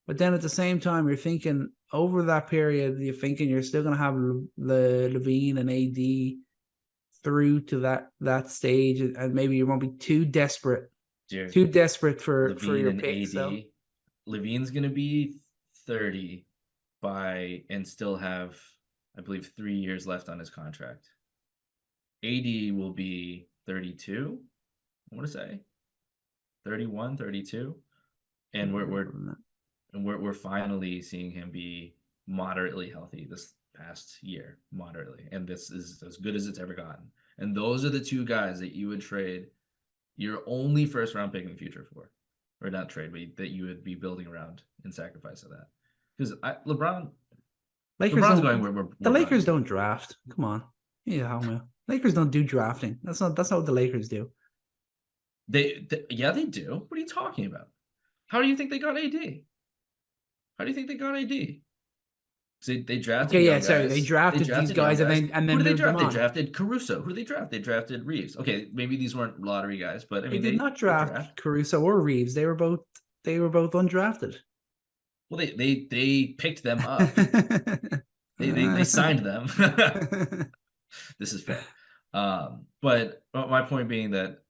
but then at the same time, you're thinking over that period, you're still going to have the LaVine and AD through to that stage, and maybe you won't be too desperate. Too desperate for your pick. So
LaVine's going to be 30 and still have, I believe, 3 years left on his contract. AD will be 32, I want to say 31, 32, and we're finally seeing him be moderately healthy this past year, moderately, and this is as good as it's ever gotten. And those are the two guys that you would trade your only first round pick in the future for, or not trade, but that you would be building around in sacrifice of that. Because LeBron's going where
the Lakers don't draft. Come on, yeah, Homer. Lakers don't do drafting. That's not what the Lakers do.
They do. What are you talking about? How do you think they got AD? They drafted.
Okay, yeah, sorry. They drafted these guys, and then
who did they draft?
They
drafted Caruso. Who did they draft? They drafted Reeves. Okay, maybe these weren't lottery guys, but I mean,
they did not draft Caruso or Reeves. They were both undrafted.
Well, they picked them up. they signed them. This is fair. But my point being that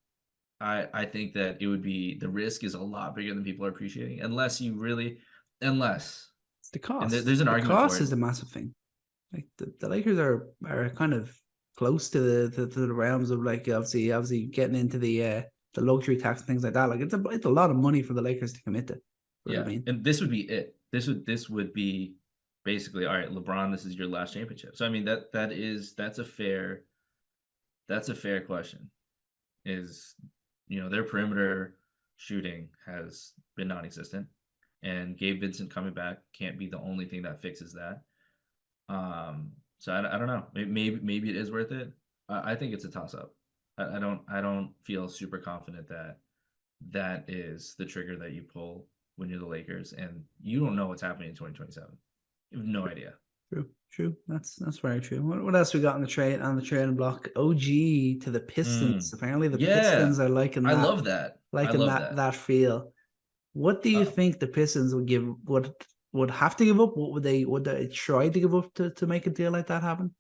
I think that it would be, the risk is a lot bigger than people are appreciating, unless
it's the cost.
And there's an argument
for it. The cost
is
the massive thing. Like the Lakers are kind of close to the realms of, like, obviously getting into the luxury tax and things like that. Like it's a lot of money for the Lakers to commit to.
Yeah, and this would be it. This would be basically, all right, LeBron, this is your last championship. So I mean that's a fair question. Is, their perimeter shooting has been non-existent, and Gabe Vincent coming back can't be the only thing that fixes that. So I don't know. Maybe it is worth it. I think it's a toss-up. I don't feel super confident that is the trigger that you pull when you're the Lakers, and you don't know what's happening in 2027. You have no idea.
True. That's very true. What else we got on the trading block? OG to the Pistons. Apparently, the
Yeah,
Pistons are liking
I
that,
love that. I love that.
that feel. What do you think the Pistons would have to give up? What would they try to give up to make a deal like that happen?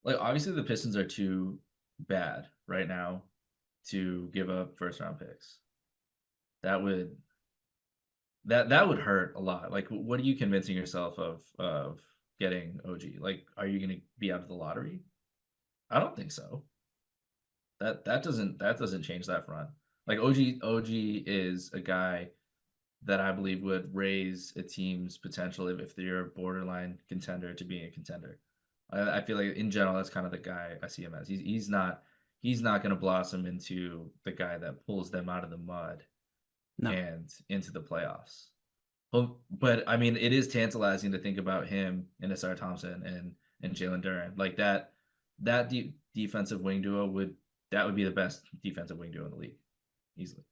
Like, obviously, the Pistons are too bad right now to give up first round picks. That would hurt a lot. Like, what are you convincing yourself of getting OG? Like, are you going to be out of the lottery? I don't think so. That doesn't change that front. Like, OG is a guy that I believe would raise a team's potential if they're a borderline contender to being a contender. I feel like in general that's kind of the guy I see him as. He's not going to blossom into the guy that pulls them out of the mud
No.
and into the playoffs. But I mean, it is tantalizing to think about him and Asar Thompson and Jalen Duren. Like that defensive wing duo would be the best defensive wing duo in the league, easily.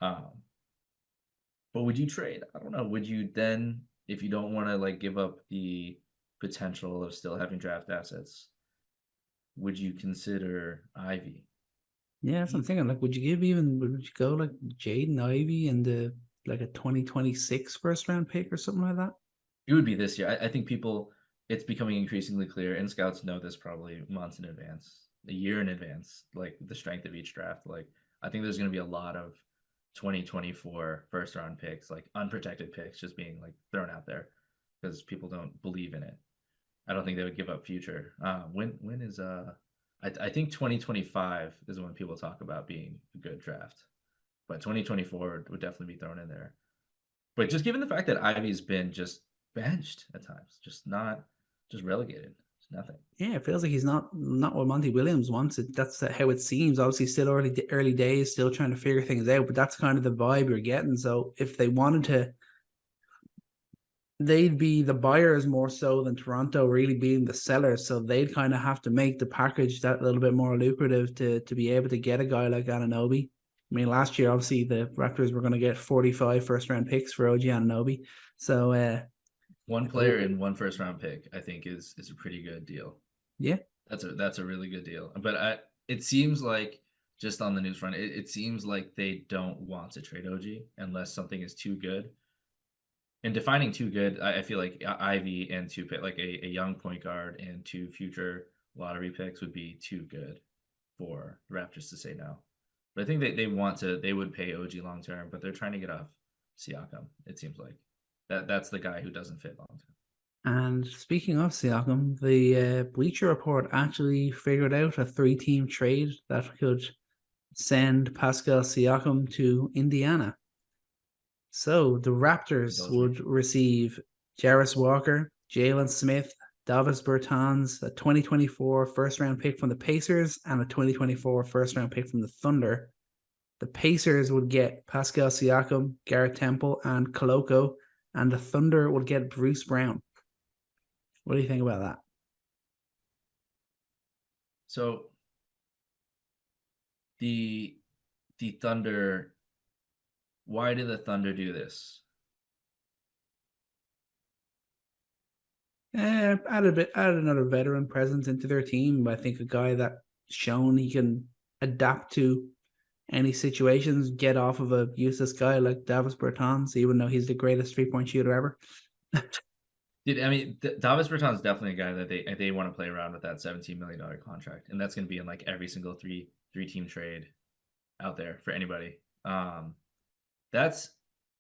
But would you trade? I don't know. Would you then, if you don't want to like give up the potential of still having draft assets, would you consider Ivy?
Yeah, that's what I'm thinking. Like, would you go like Jaden Ivey and the like a 2026 first round pick or something like that?
It would be this year. I think it's becoming increasingly clear, and scouts know this probably months in advance, a year in advance, like the strength of each draft. Like, I think there's going to be a lot of 2024 first round picks, like unprotected picks, just being like thrown out there because people don't believe in it. I don't think they would give up future. When is I think 2025 is when people talk about being a good draft, but 2024 would definitely be thrown in there. But just given the fact that Ivy's been just benched at times, just relegated, it's nothing.
Yeah, it feels like he's not what Monty Williams wants. That's how it seems. Obviously, still early days, still trying to figure things out. But that's kind of the vibe you're getting. So if they wanted to, they'd be the buyers more so than Toronto really being the sellers. So they'd kind of have to make the package that little bit more lucrative to be able to get a guy like Anunoby. I mean, last year, obviously, the Raptors were going to get 45 first round picks for OG Anunoby. So,
one player and one first round pick, I think, is a pretty good deal.
Yeah,
that's a really good deal. But it seems like, just on the news front, it seems like they don't want to trade OG unless something is too good. And defining too good, I feel like Ivy and two pick, like a young point guard and two future lottery picks would be too good for the Raptors to say no. But I think they would pay OG long term, but they're trying to get off Siakam. It seems like that's the guy who doesn't fit long term.
And speaking of Siakam, the Bleacher Report actually figured out a 3-team trade that could send Pascal Siakam to Indiana. So the Raptors would receive Jarris Walker, Jalen Smith, Davis Bertans, a 2024 first-round pick from the Pacers, and a 2024 first-round pick from the Thunder. The Pacers would get Pascal Siakam, Garrett Temple, and Koloko, and the Thunder would get Bruce Brown. What do you think about that?
So the Thunder, why did the Thunder do this?
Added another veteran presence into their team. I think a guy that's shown he can adapt to any situations, get off of a useless guy like Davis Bertans, even though he's the greatest 3-point shooter ever.
Davis Bertans is definitely a guy that they want to play around with that $17 million contract, and that's going to be in like every single three-team trade out there for anybody.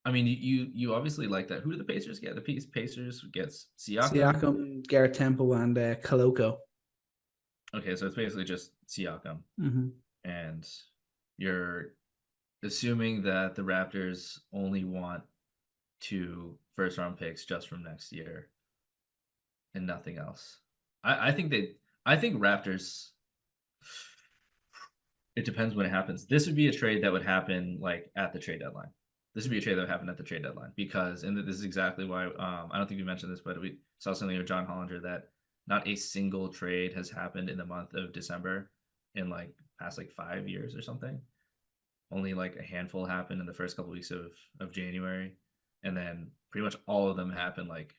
You obviously like that. Who do the Pacers get? The Pacers gets
Siakam, Garrett Temple, and Koloko.
Okay, so it's basically just Siakam.
Mm-hmm.
And you're assuming that the Raptors only want 2 first-round picks just from next year and nothing else. I think Raptors, it depends when it happens. This would be a trade that would happen like at the trade deadline. This would be a trade that would happen at the trade deadline because, and this is exactly why, I don't think we mentioned this, but we saw something with John Hollinger that not a single trade has happened in the month of December in like past like 5 years or something. Only like a handful happened in the first couple weeks of January. And then pretty much all of them happened like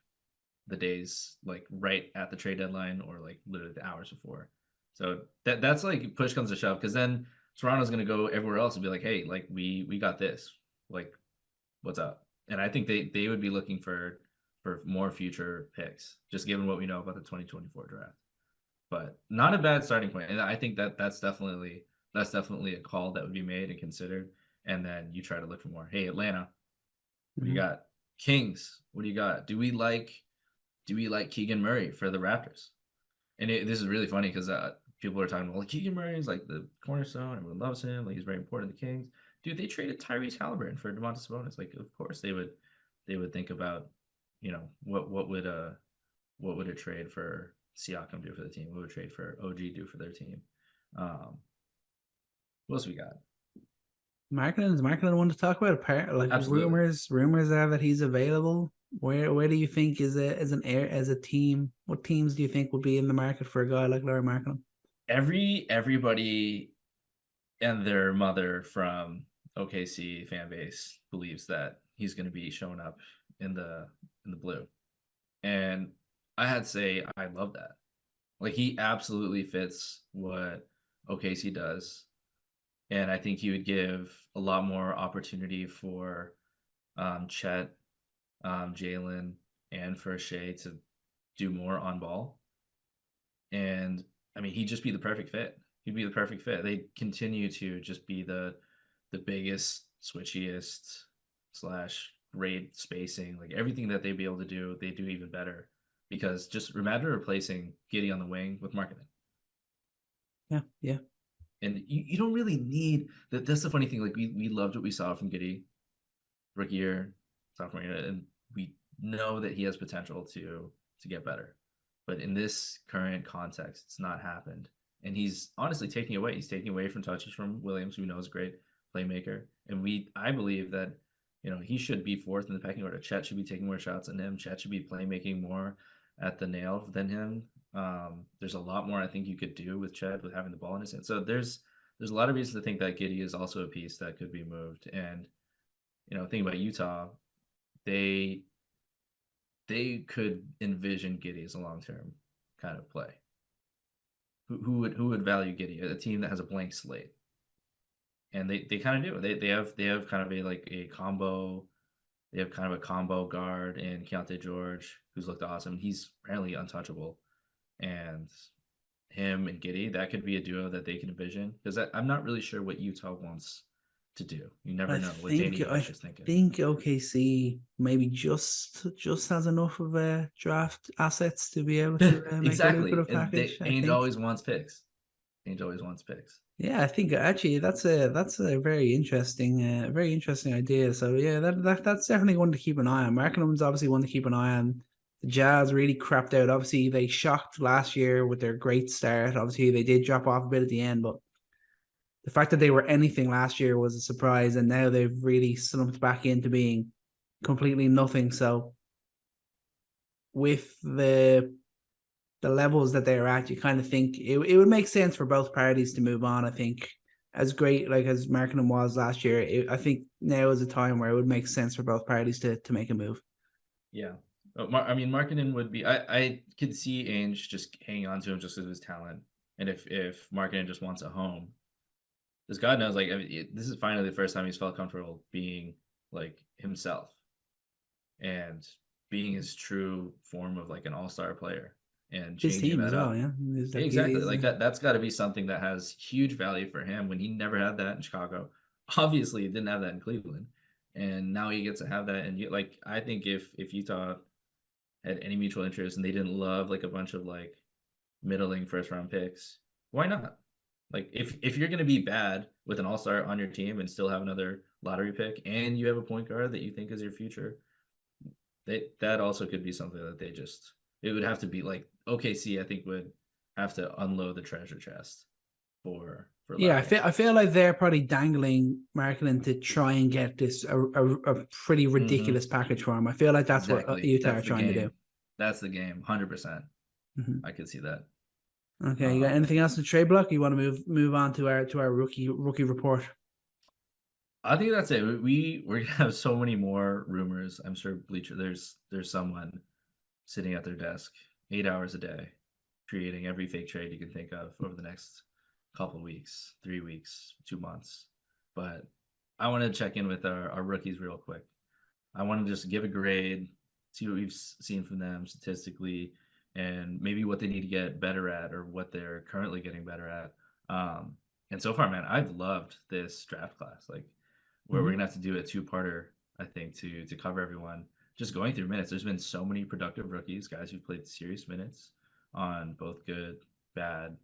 the days like right at the trade deadline or like literally the hours before. So that's like push comes to shove, because then Toronto's gonna go everywhere else and be like, hey, like we got this, like what's up? And I think they would be looking for more future picks, just given what we know about the 2024 draft. But not a bad starting point, and I think that's definitely a call that would be made and considered. And then you try to look for more. Hey, Atlanta, what do you got? Kings, what do you got? Do we like Keegan Murray for the Raptors? And this is really funny because people are talking about, like, Keegan Murray is like the cornerstone, everyone loves him, like he's very important to the Kings. Dude, they traded Tyrese Halliburton for Domantas Sabonis. Like, of course they would think about, you know, what would a trade for Siakam do for the team? What would a trade for OG do for their team? What else we got?
Markkanen one to talk about? Like,
Absolutely.
rumors are that he's available. Where do you think as a team? What teams do you think would be in the market for a guy like Lauri Markkanen?
Everybody and their mother from OKC fan base believes that he's going to be showing up in the blue, and I had to say I love that. Like, he absolutely fits what OKC does, and I think he would give a lot more opportunity for Chet, Jalen, and for Shea to do more on ball. And I mean, he'd just be the perfect fit. He'd be the perfect fit. They continue to just be the biggest, switchiest / great spacing, like everything that they'd be able to do, they do even better. Because just imagine replacing Giddey on the wing with Markkanen.
Yeah.
And you don't really need that. That's the funny thing. Like, we loved what we saw from Giddey rookie year, sophomore year, and we know that he has potential to get better. But in this current context, it's not happened. And he's honestly taking away. He's taking away from touches from Williams, who we know is a great playmaker. And I believe that, you know, he should be fourth in the pecking order. Chet should be taking more shots than him. Chet should be playmaking more at the nail than him. There's a lot more I think you could do with Chet with having the ball in his hand. So there's a lot of reasons to think that Giddey is also a piece that could be moved. And, you know, think about Utah, they could envision Giddey as a long-term kind of play. Who would value Giddey? A team that has a blank slate. And they kind of do. They have kind of a combo. They have kind of a combo guard in Keontae George, who's looked awesome. He's apparently untouchable. And him and Giddey, that could be a duo that they can envision. Because I'm not really sure what Utah wants to do. You never know what Danny Ainge is thinking.
I think OKC maybe just has enough of draft assets to be able to make
exactly.
a lucrative package.
Ainge always wants picks. Ainge always wants picks.
Yeah, I think actually that's a very interesting idea. So yeah, that's definitely one to keep an eye on. Markkanen's obviously one to keep an eye on. The Jazz really crapped out. Obviously, they shocked last year with their great start. Obviously, they did drop off a bit at the end, but the fact that they were anything last year was a surprise, and now they've really slumped back into being completely nothing. So with the levels that they're at, you kind of think it would make sense for both parties to move on. I think as great like as Markkanen was last year, I think now is a time where it would make sense for both parties to make a move.
Yeah. I mean, Markkanen would be. I could see Ainge just hanging on to him just because of his talent, and if Markkanen just wants a home, because God knows, like, I mean, this is finally the first time he's felt comfortable being like himself, and being his true form of like an all-star player, and
His
changing
team
that
as
up.
well, yeah.
Exactly, like that's got to be something that has huge value for him when he never had that in Chicago. Obviously, he didn't have that in Cleveland, and now he gets to have that. And like, I think if Utah had any mutual interest and they didn't love like a bunch of like middling first round picks, why not? Like, if you're going to be bad with an all-star on your team and still have another lottery pick, and you have a point guard that you think is your future, that also could be something that it would have to be like OKC, I think, would have to unload the treasure chest for
yeah,
Lauri.
I feel like they're probably dangling Markkanen to try and get this a pretty ridiculous package for him. I feel like that's exactly what Utah are trying to do.
That's the game, 100%. I could see that.
Okay, you got anything else in the trade block? You want to move on to our rookie report?
I think that's it. We're gonna have so many more rumors. I'm sure Bleacher there's someone sitting at their desk 8 hours a day, creating every fake trade you can think of over the next couple of weeks, 3 weeks, 2 months. But I want to check in with our rookies real quick. I want to just give a grade, see what we've seen from them statistically, and maybe what they need to get better at or what they're currently getting better at. And so far, man, I've loved this draft class. Like, we're going to have to do a two-parter, I think, to cover everyone. Just going through minutes, there's been so many productive rookies, guys who've played serious minutes on both good, bad,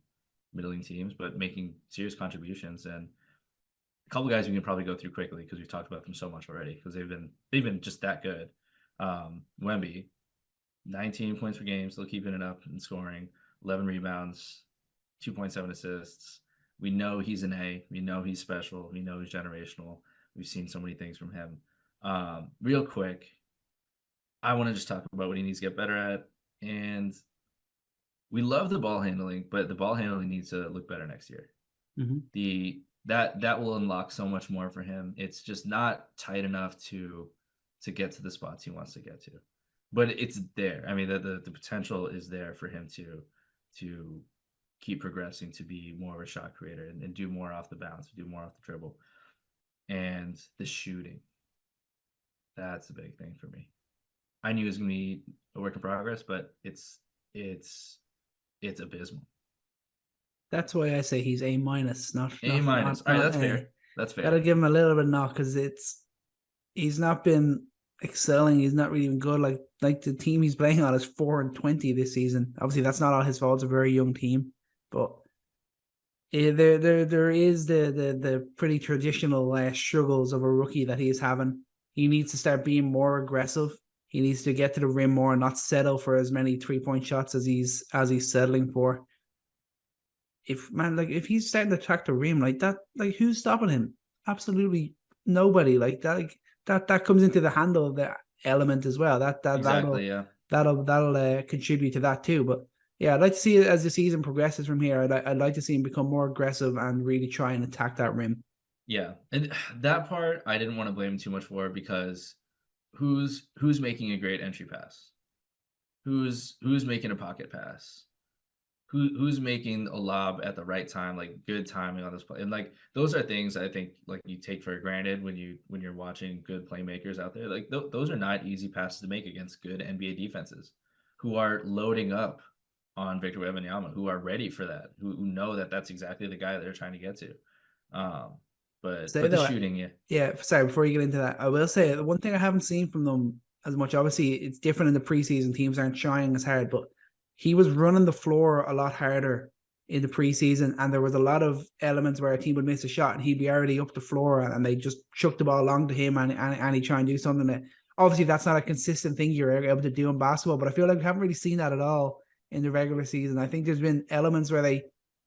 middling teams, but making serious contributions. And a couple guys we can probably go through quickly because we've talked about them so much already because they've been just that good. Wemby, 19 points per game, still keeping it up and scoring, 11 rebounds, 2.7 assists. We know he's an A. We know he's special. We know he's generational. We've seen so many things from him. Real quick, I want to just talk about what he needs to get better at. And we love the ball handling, but the ball handling needs to look better next year. That will unlock so much more for him. It's just not tight enough to get to the spots he wants to get to. But it's there. I mean, the potential is there for him to keep progressing, to be more of a shot creator and do more off the bounce, do more off the dribble. And the shooting, that's the big thing for me. I knew it was going to be a work in progress, but it's abysmal.
That's why I say he's A-, not
A-. All right, that's fair. That's fair.
Gotta give him a little bit knock because he's not been excelling. He's not really been good. Like the team he's playing on is 4-20 this season. Obviously, that's not all his fault. It's a very young team, but there is the pretty traditional struggles of a rookie that he is having. He needs to start being more aggressive. He needs to get to the rim more and not settle for as many 3-point shots as he's settling for. If he's starting to attack the rim like that, like who's stopping him? Absolutely nobody. Like that. That comes into the handle of the element as well. That'll contribute to that too. But yeah, I'd like to see it as the season progresses from here. I'd like to see him become more aggressive and really try and attack that rim.
Yeah, and that part I didn't want to blame him too much for because who's making a great entry pass? Who's making a pocket pass? Who's making a lob at the right time, like good timing on this play? And like those are things I think like you take for granted when you're watching good playmakers out there. Like those are not easy passes to make against good NBA defenses who are loading up on Victor Wembanyama, who are ready for that, who know that that's exactly the guy they're trying to get to. But the shooting,
yeah. Sorry, before you get into that, I will say the one thing I haven't seen from them as much. Obviously, it's different in the preseason. Teams aren't trying as hard, but he was running the floor a lot harder in the preseason, and there was a lot of elements where a team would miss a shot and he'd be already up the floor and they just chuck the ball along to him and he'd try and do something that obviously that's not a consistent thing you're able to do in basketball, but I feel like we haven't really seen that at all in the regular season. I think there's been elements where they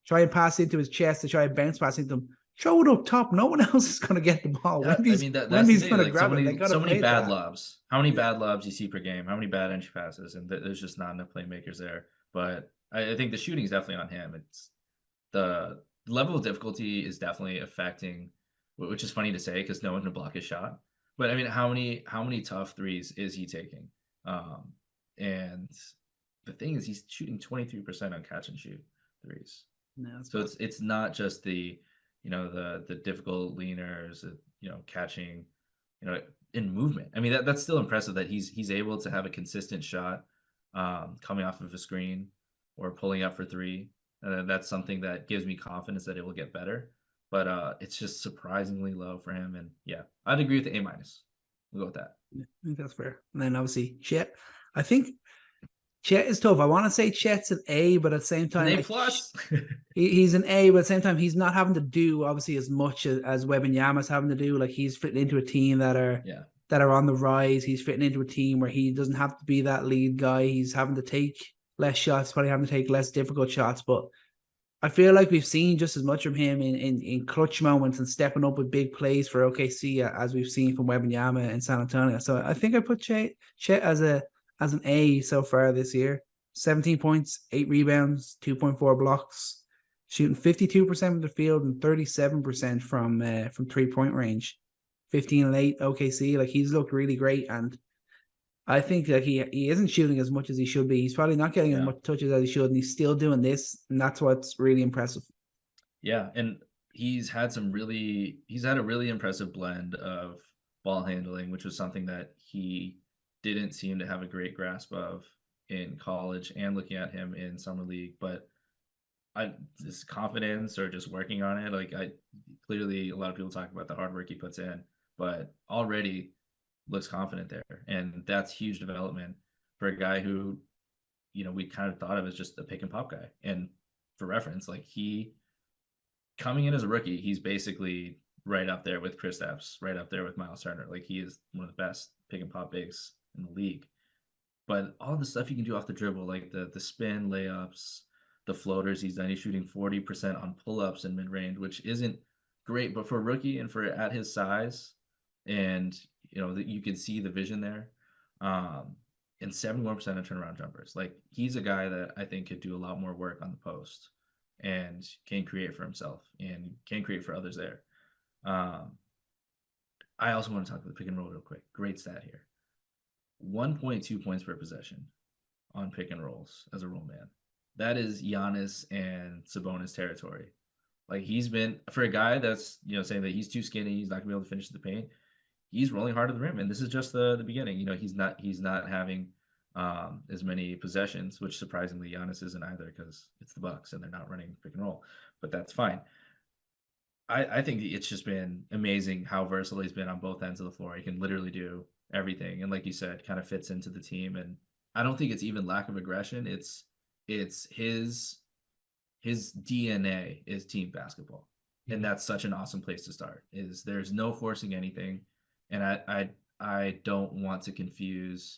try and pass into his chest to try and bounce pass into him. Throw it up top. No one else is going to get the ball. Wemby's going to grab it.
So many bad lobs. How many bad lobs you see per game? How many bad entry passes? And there's just not enough playmakers there. But I think the shooting is definitely on him. It's the level of difficulty is definitely affecting, which is funny to say because no one can block his shot. But I mean, how many tough threes is he taking? And the thing is, he's shooting 23% on catch and shoot threes.
No,
so it's not just the the difficult leaners, catching, in movement. I mean, that's still impressive that he's able to have a consistent shot coming off of a screen or pulling up for three. That's something that gives me confidence that it will get better. But it's just surprisingly low for him. And yeah, I'd agree with the A-. We'll go with that.
I think that's fair. And then obviously Chet. I think Chet is tough. I want to say Chet's an A, but at the same time,
an A+.
He's an A, but at the same time, he's not having to do obviously as much as Wembanyama's having to do. Like he's fitting into a team that are on the rise. He's fitting into a team where he doesn't have to be that lead guy. He's having to take less shots, probably having to take less difficult shots. But I feel like we've seen just as much from him in clutch moments and stepping up with big plays for OKC as we've seen from Wembanyama in San Antonio. So I think I put Chet as an A so far this year. 17 points, 8 rebounds, 2.4 blocks, shooting 52% from the field and 37% from 3-point range. 15 and 8 OKC. Like he's looked really great, and I think that he isn't shooting as much as he should be. He's probably not getting as much touches as he should, and he's still doing this, and that's what's really impressive.
Yeah, and he's had a really impressive blend of ball handling, which was something that he didn't seem to have a great grasp of in college and looking at him in summer league. But this confidence or just working on it, like clearly a lot of people talk about the hard work he puts in, but already looks confident there, and that's huge development for a guy who, we kind of thought of as just a pick and pop guy. And for reference, like he coming in as a rookie, he's basically right up there with Kristaps, right up there with Miles Turner. Like he is one of the best pick and pop bigs in the league. But all the stuff you can do off the dribble, like the spin layups, the floaters he's done, he's shooting 40% on pull-ups in mid-range, which isn't great, but for a rookie and for at his size, and that you can see the vision there, and 71% of turnaround jumpers. Like he's a guy that I think could do a lot more work on the post and can create for himself and can create for others there. I also want to talk about the pick and roll real quick. Great stat here. 1.2 points per possession on pick and rolls as a roll man. That is Giannis and Sabonis territory. Like he's been, for a guy that's, saying that he's too skinny, he's not gonna be able to finish the paint, he's rolling hard at the rim. And this is just the beginning. He's not having as many possessions, which surprisingly Giannis isn't either, because it's the Bucks and they're not running pick and roll, but that's fine. I think it's just been amazing how versatile he's been on both ends of the floor. He can literally do everything, and like you said, kind of fits into the team. And I don't think it's even lack of aggression. It's his DNA is team basketball, and that's such an awesome place to start. Is there's no forcing anything, and I don't want to confuse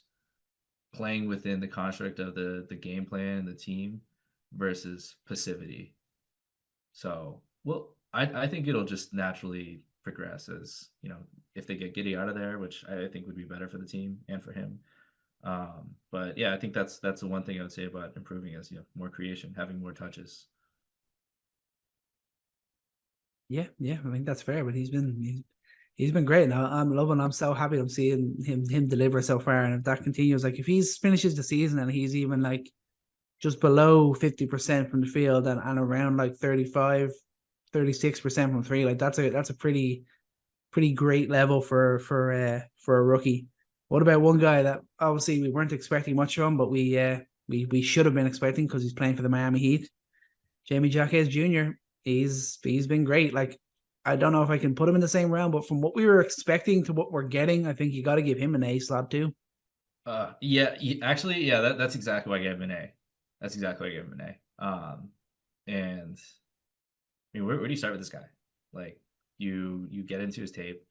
playing within the construct of the game plan, the team, versus passivity. So, I think it'll just naturally progress as, if they get Giddey out of there, which I think would be better for the team and for him. But yeah, I think that's the one thing I would say about improving is, more creation, having more touches.
Yeah, I think that's fair, but he's been great. Now I'm so happy I'm seeing him deliver so far. And if that continues, like if he finishes the season and he's even like just below 50% from the field and around like 36% from three, like that's a pretty great level for a rookie. What about one guy that obviously we weren't expecting much from, but we should have been expecting because he's playing for the Miami Heat? Jamie Jaquez Jr. He's been great. Like I don't know if I can put him in the same round, but from what we were expecting to what we're getting, I think you got to give him an A slot too.
Yeah, that's exactly why I gave him an A. That's exactly why I gave him an A. And I mean, where do you start with this guy? Like you get into his tape,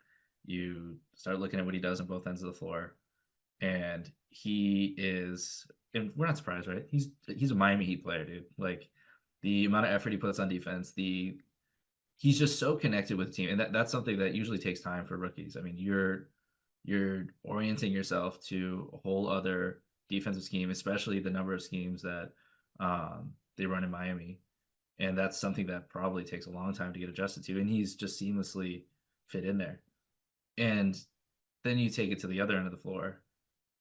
you start looking at what he does on both ends of the floor, and he is, and we're not surprised, right? He's a Miami Heat player, dude. Like the amount of effort he puts on defense, he's just so connected with the team, and that's something that usually takes time for rookies. I mean, you're orienting yourself to a whole other defensive scheme, especially the number of schemes that they run in Miami. And that's something that probably takes a long time to get adjusted to. And he's just seamlessly fit in there. And then you take it to the other end of the floor.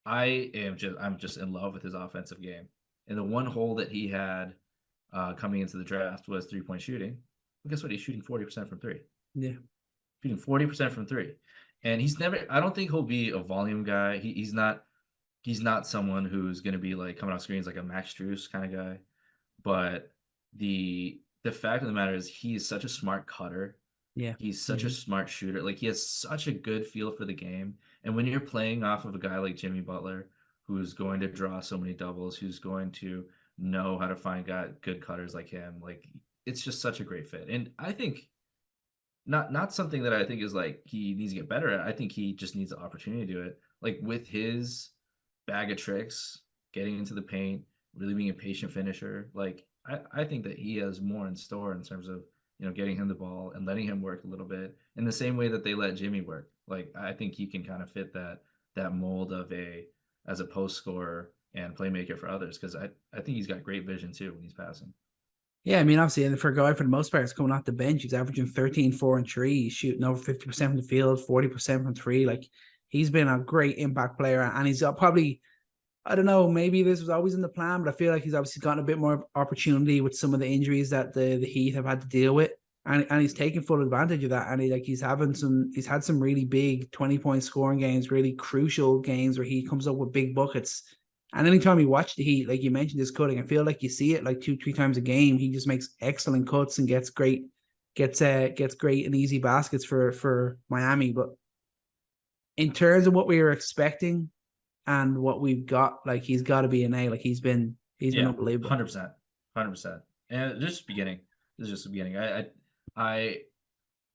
I'm just in love with his offensive game. And the one hole that he had coming into the draft was 3-point shooting. Well, guess what? He's shooting 40% from three.
Yeah.
Shooting 40% from three. And I don't think he'll be a volume guy. He's not someone who's going to be like coming off screens like a Max Strus kind of guy. But the fact of the matter is he is such a smart cutter.
Yeah.
He's such a smart shooter. Like he has such a good feel for the game. And when you're playing off of a guy like Jimmy Butler, who's going to draw so many doubles, who's going to know how to find good cutters like him, like it's just such a great fit. And I think not something that I think is like he needs to get better at. I think he just needs the opportunity to do it. Like with his bag of tricks, getting into the paint, really being a patient finisher, like I think that he has more in store in terms of, getting him the ball and letting him work a little bit in the same way that they let Jimmy work. Like, I think he can kind of fit that mold as a post scorer and playmaker for others. Cause I think he's got great vision too when he's passing.
Yeah. I mean, obviously, and for a guy, for the most part, it's coming off the bench. He's averaging 13, 4 and 3. He's shooting over 50% from the field, 40% from three. Like he's been a great impact player, and he's got probably, I don't know, maybe this was always in the plan, but I feel like he's obviously gotten a bit more opportunity with some of the injuries that the Heat have had to deal with. And he's taking full advantage of that. And he's had some really big 20-point scoring games, really crucial games where he comes up with big buckets. And anytime you watch the Heat, like you mentioned, his cutting, I feel like you see it like 2-3 times a game. He just makes excellent cuts and gets great and easy baskets for Miami. But in terms of what we were expecting and what we've got, like he's got to be an A. Like he's been unbelievable.
100%. And this is just the beginning. The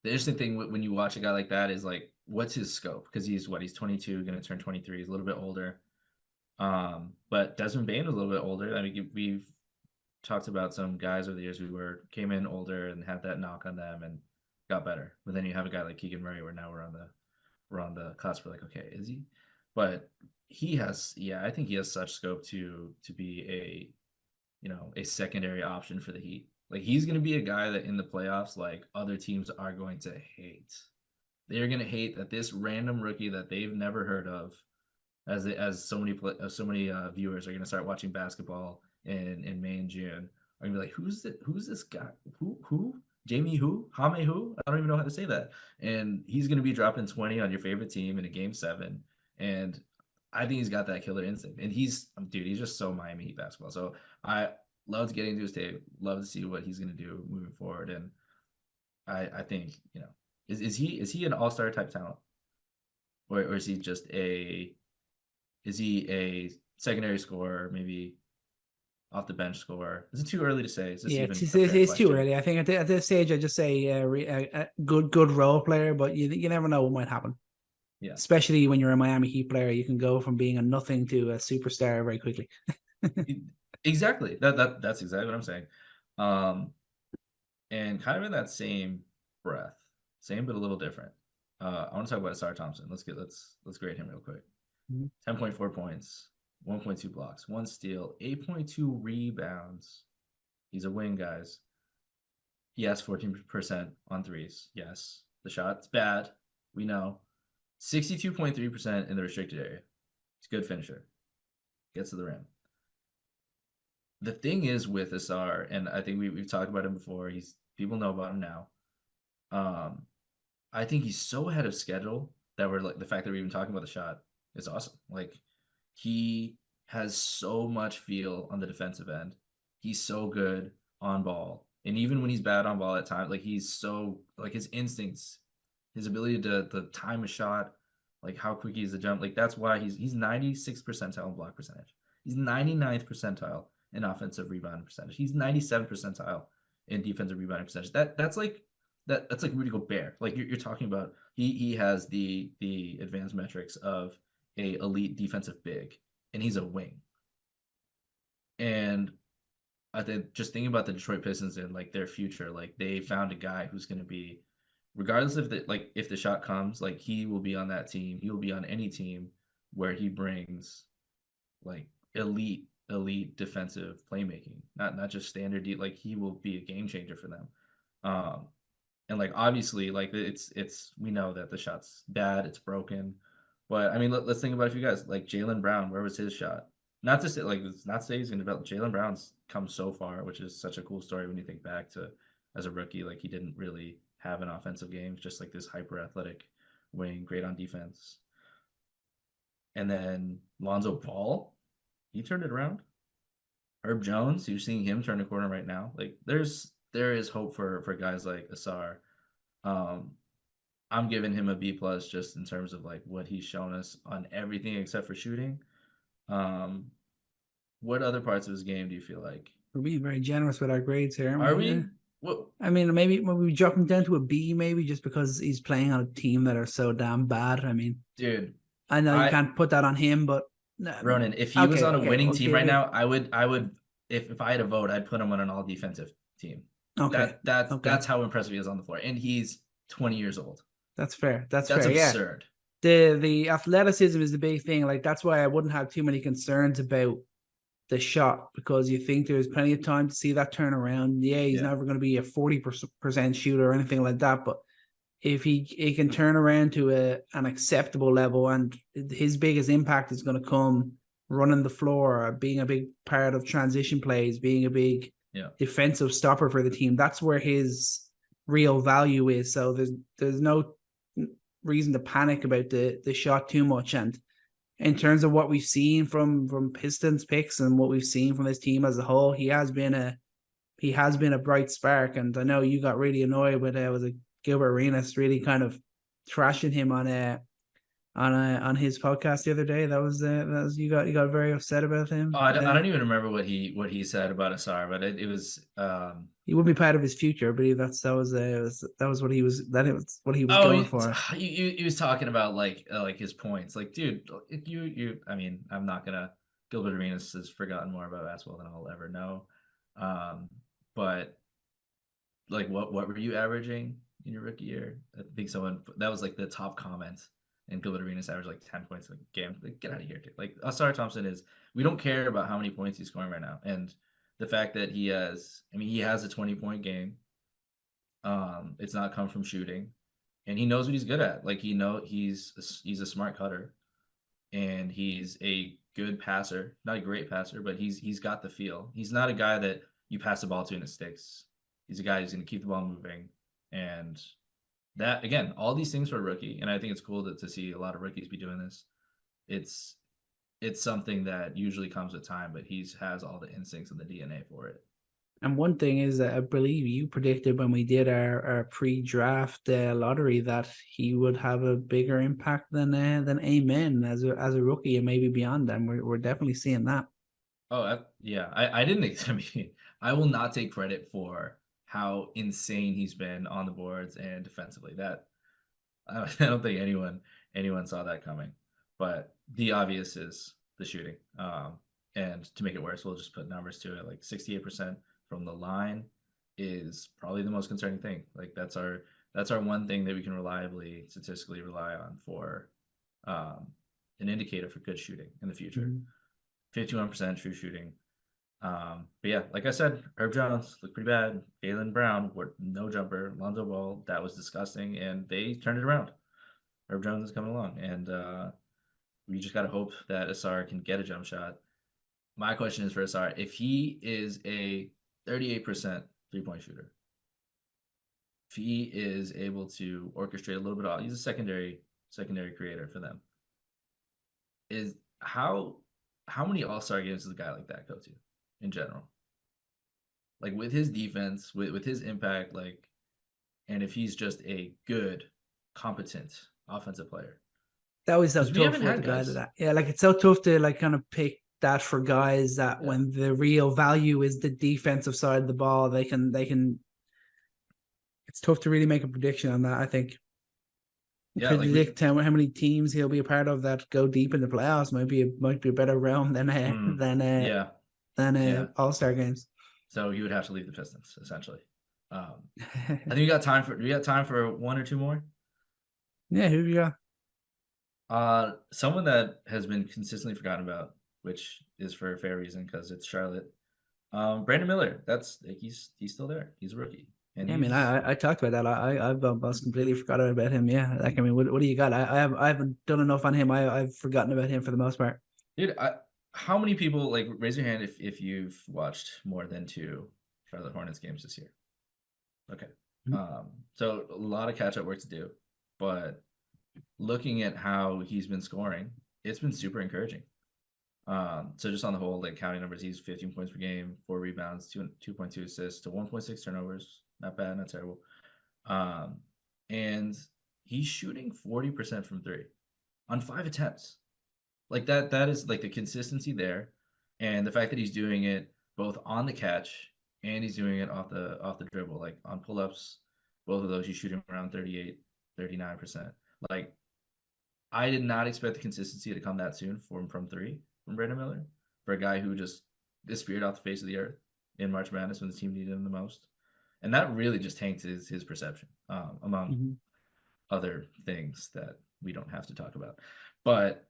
interesting thing when you watch a guy like that is like, what's his scope? Because he's 22, going to turn 23. He's a little bit older. But Desmond Bane was a little bit older. I mean, we've talked about some guys over the years who came in older and had that knock on them and got better. But then you have a guy like Keegan Murray, where now we're on the cusp. We're like, okay, is he? But I think he has such scope to be a secondary option for the Heat. Like he's going to be a guy that in the playoffs, like other teams are going to hate. They're going to hate that this random rookie that they've never heard of, as so many viewers are going to start watching basketball in May and June, are going to be like, who's this guy? Who? Jamie who? Hame who? I don't even know how to say that. And he's going to be dropping 20 on your favorite team in a game 7. And I think he's got that killer instinct. And he's just so Miami Heat basketball. So I loved getting to his tape. Love to see what he's going to do moving forward. And I think, is he an all-star type talent? Or is he just a secondary scorer, maybe off the bench scorer? Is it too early to say?
It's too early. I think at this stage, I just say a good role player, but you never know what might happen.
Yeah.
Especially when you're a Miami Heat player, you can go from being a nothing to a superstar very quickly.
Exactly. That's exactly what I'm saying. And kind of in that same breath, same but a little different. I want to talk about Asar Thompson. Let's grade him real quick. 10.4 points, 1.2 blocks, 1 steal, 8.2 rebounds. He's a wing, guys. Yes, 14% on threes. Yes, the shot's bad. We know. 62.3% in the restricted area. He's a good finisher. Gets to the rim. The thing is with Asar, and I think we've talked about him before. People know about him now. I think he's so ahead of schedule that we're like, the fact that we're even talking about the shot is awesome. Like he has so much feel on the defensive end. He's so good on ball, and even when he's bad on ball at times, like he's so like his instincts, his ability to time a shot, like how quick he is to jump. Like that's why he's 96th percentile in block percentage. He's 99th percentile in offensive rebounding percentage. He's 97th percentile in defensive rebounding percentage. That's like Rudy Gobert. Like you're talking about, he has the advanced metrics of a elite defensive big, and he's a wing. And I think just thinking about the Detroit Pistons and like their future, like they found a guy who's going to be, regardless of if the shot comes, like he will be on that team. He will be on any team where he brings like elite defensive playmaking, not just standard. Like he will be a game changer for them. And like obviously, like it's we know that the shot's bad, it's broken, but I mean let's think about a few guys like Jaylen Brown. Where was his shot? Not to say he's going to develop. Jaylen Brown's come so far, which is such a cool story when you think back to as a rookie. Like he didn't really have an offensive game, just like this hyper athletic wing, great on defense. And then Lonzo Ball, he turned it around. Herb Jones, you're seeing him turn the corner right now. Like there is hope for guys like Asar. I'm giving him a B+ just in terms of like what he's shown us on everything except for shooting. What other parts of his game do you feel like?
We're being very generous with our grades here.
Are we? Well,
I mean, maybe we drop him down to a B, maybe just because he's playing on a team that are so damn bad. I mean,
dude,
I know you can't put that on him, but
Ronan, if he was on a winning team right now, I would if I had a vote, I'd put him on an all defensive team. Okay, that's how impressive he is on the floor, and he's 20 years old.
That's fair. That's
fair.
Absurd. Yeah. The athleticism is the big thing. Like that's why I wouldn't have too many concerns about the shot, because you think there's plenty of time to see that turn around. Yeah, he's never going to be a 40% shooter or anything like that, but he can turn around to an acceptable level, and his biggest impact is going to come running the floor, being a big part of transition plays, being a big defensive stopper for the team. That's where his real value is. So there's no reason to panic about the shot too much. And in terms of what we've seen from Pistons picks and what we've seen from this team as a whole, he has been a bright spark. And I know you got really annoyed with was it Gilbert Arenas really kind of trashing him on his podcast the other day. That was you got very upset about him.
Oh, I don't even remember what he said about Asar, but it was
he wouldn't be part of his future, but that was what he was going for.
He was talking about like his points. Like, dude, you I mean, I'm not gonna Gilbert Arenas has forgotten more about basketball than I'll ever know. But like what were you averaging in your rookie year? I think that was like the top comment. And Gilbert Arenas averaged like 10 points a game. Like, get out of here, dude. Like, Asar Thompson we don't care about how many points he's scoring right now. And the fact that he has a 20-point game. It's not come from shooting. And he knows what he's good at. Like, he's a smart cutter. And he's a good passer. Not a great passer, but he's got the feel. He's not a guy that you pass the ball to and it sticks. He's a guy who's going to keep the ball moving. And that, again, all these things for a rookie, and I think it's cool to see a lot of rookies be doing this. It's something that usually comes with time, but he has all the instincts and the DNA for it.
And one thing is that I believe you predicted when we did our pre-draft lottery that he would have a bigger impact than Amen as a rookie and maybe beyond. And we're definitely seeing that.
Oh yeah, I didn't. I mean, I will not take credit for how insane he's been on the boards and defensively. That I don't think anyone saw that coming. But the obvious is the shooting. And to make it worse, we'll just put numbers to it. Like 68% from the line is probably the most concerning thing. Like that's our one thing that we can reliably statistically rely on for an indicator for good shooting in the future. 51% true shooting. But yeah, like I said, Herb Jones looked pretty bad. Jaylen Brown, no jumper. Lonzo Ball, that was disgusting, and they turned it around. Herb Jones is coming along, and we just got to hope that Asar can get a jump shot. My question is for Asar, if he is a 38% three-point shooter, if he is able to orchestrate a little bit he's a secondary creator for them. How many All-Star games does a guy like that go to? In general, like with his defense, with his impact, like, and if he's just a good, competent offensive player,
that was so tough with the guys of that. Yeah, like it's so tough to like kind of pick that for guys that when the real value is the defensive side of the ball, they can. It's tough to really make a prediction on that. I think. Yeah, predict how many teams he'll be a part of that go deep in the playoffs might be a better realm than All-Star games.
So you would have to leave the Pistons, essentially. I think we got time for one or two more.
Yeah, who you
got? Someone that has been consistently forgotten about, which is for a fair reason because it's Charlotte. Brandon Miller. That's he's still there. He's a rookie. And
yeah, I mean, I talked about that. I've almost completely forgotten about him. Yeah, like I mean, what do you got? I haven't done enough on him. I've forgotten about him for the most part.
Dude, how many people, like, raise your hand if you've watched more than 2 Charlotte Hornets games this year? Okay. So a lot of catch-up work to do, but looking at how he's been scoring, it's been super encouraging. So just on the whole, like, counting numbers, he's 15 points per game, 4 rebounds, 2.2 assists to 1.6 turnovers. Not bad, not terrible. And he's shooting 40% from 3 on 5 attempts. Like that is like the consistency there, and the fact that he's doing it both on the catch and he's doing it off the dribble, like on pull-ups, both of those he's shooting around 38, 39%. Like, I did not expect the consistency to come that soon from 3 from Brandon Miller, for a guy who just disappeared off the face of the earth in March Madness when the team needed him the most. And that really just tanked his perception, among other things that we don't have to talk about. But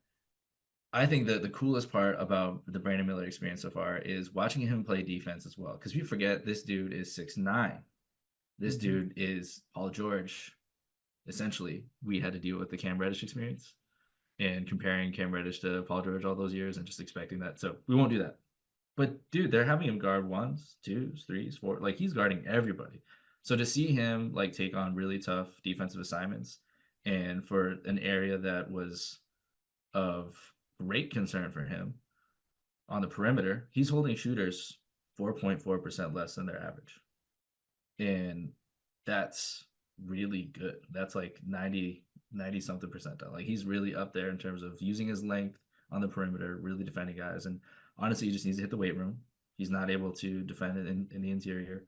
I think that the coolest part about the Brandon Miller experience so far is watching him play defense as well. Because we forget this dude is 6'9". This dude is Paul George essentially we had to deal with the Cam Reddish experience and comparing Cam Reddish to Paul George all those years and just expecting that. So we won't do that. But dude, they're having him guard 1s, 2s, 3s, 4. Like he's guarding everybody. So to see him like take on really tough defensive assignments, and for an area that was of great concern for him on the perimeter, he's holding shooters 4.4% less than their average. And that's really good. That's like 90 something percentile. Like he's really up there in terms of using his length on the perimeter, really defending guys. And honestly, he just needs to hit the weight room. He's not able to defend it in the interior.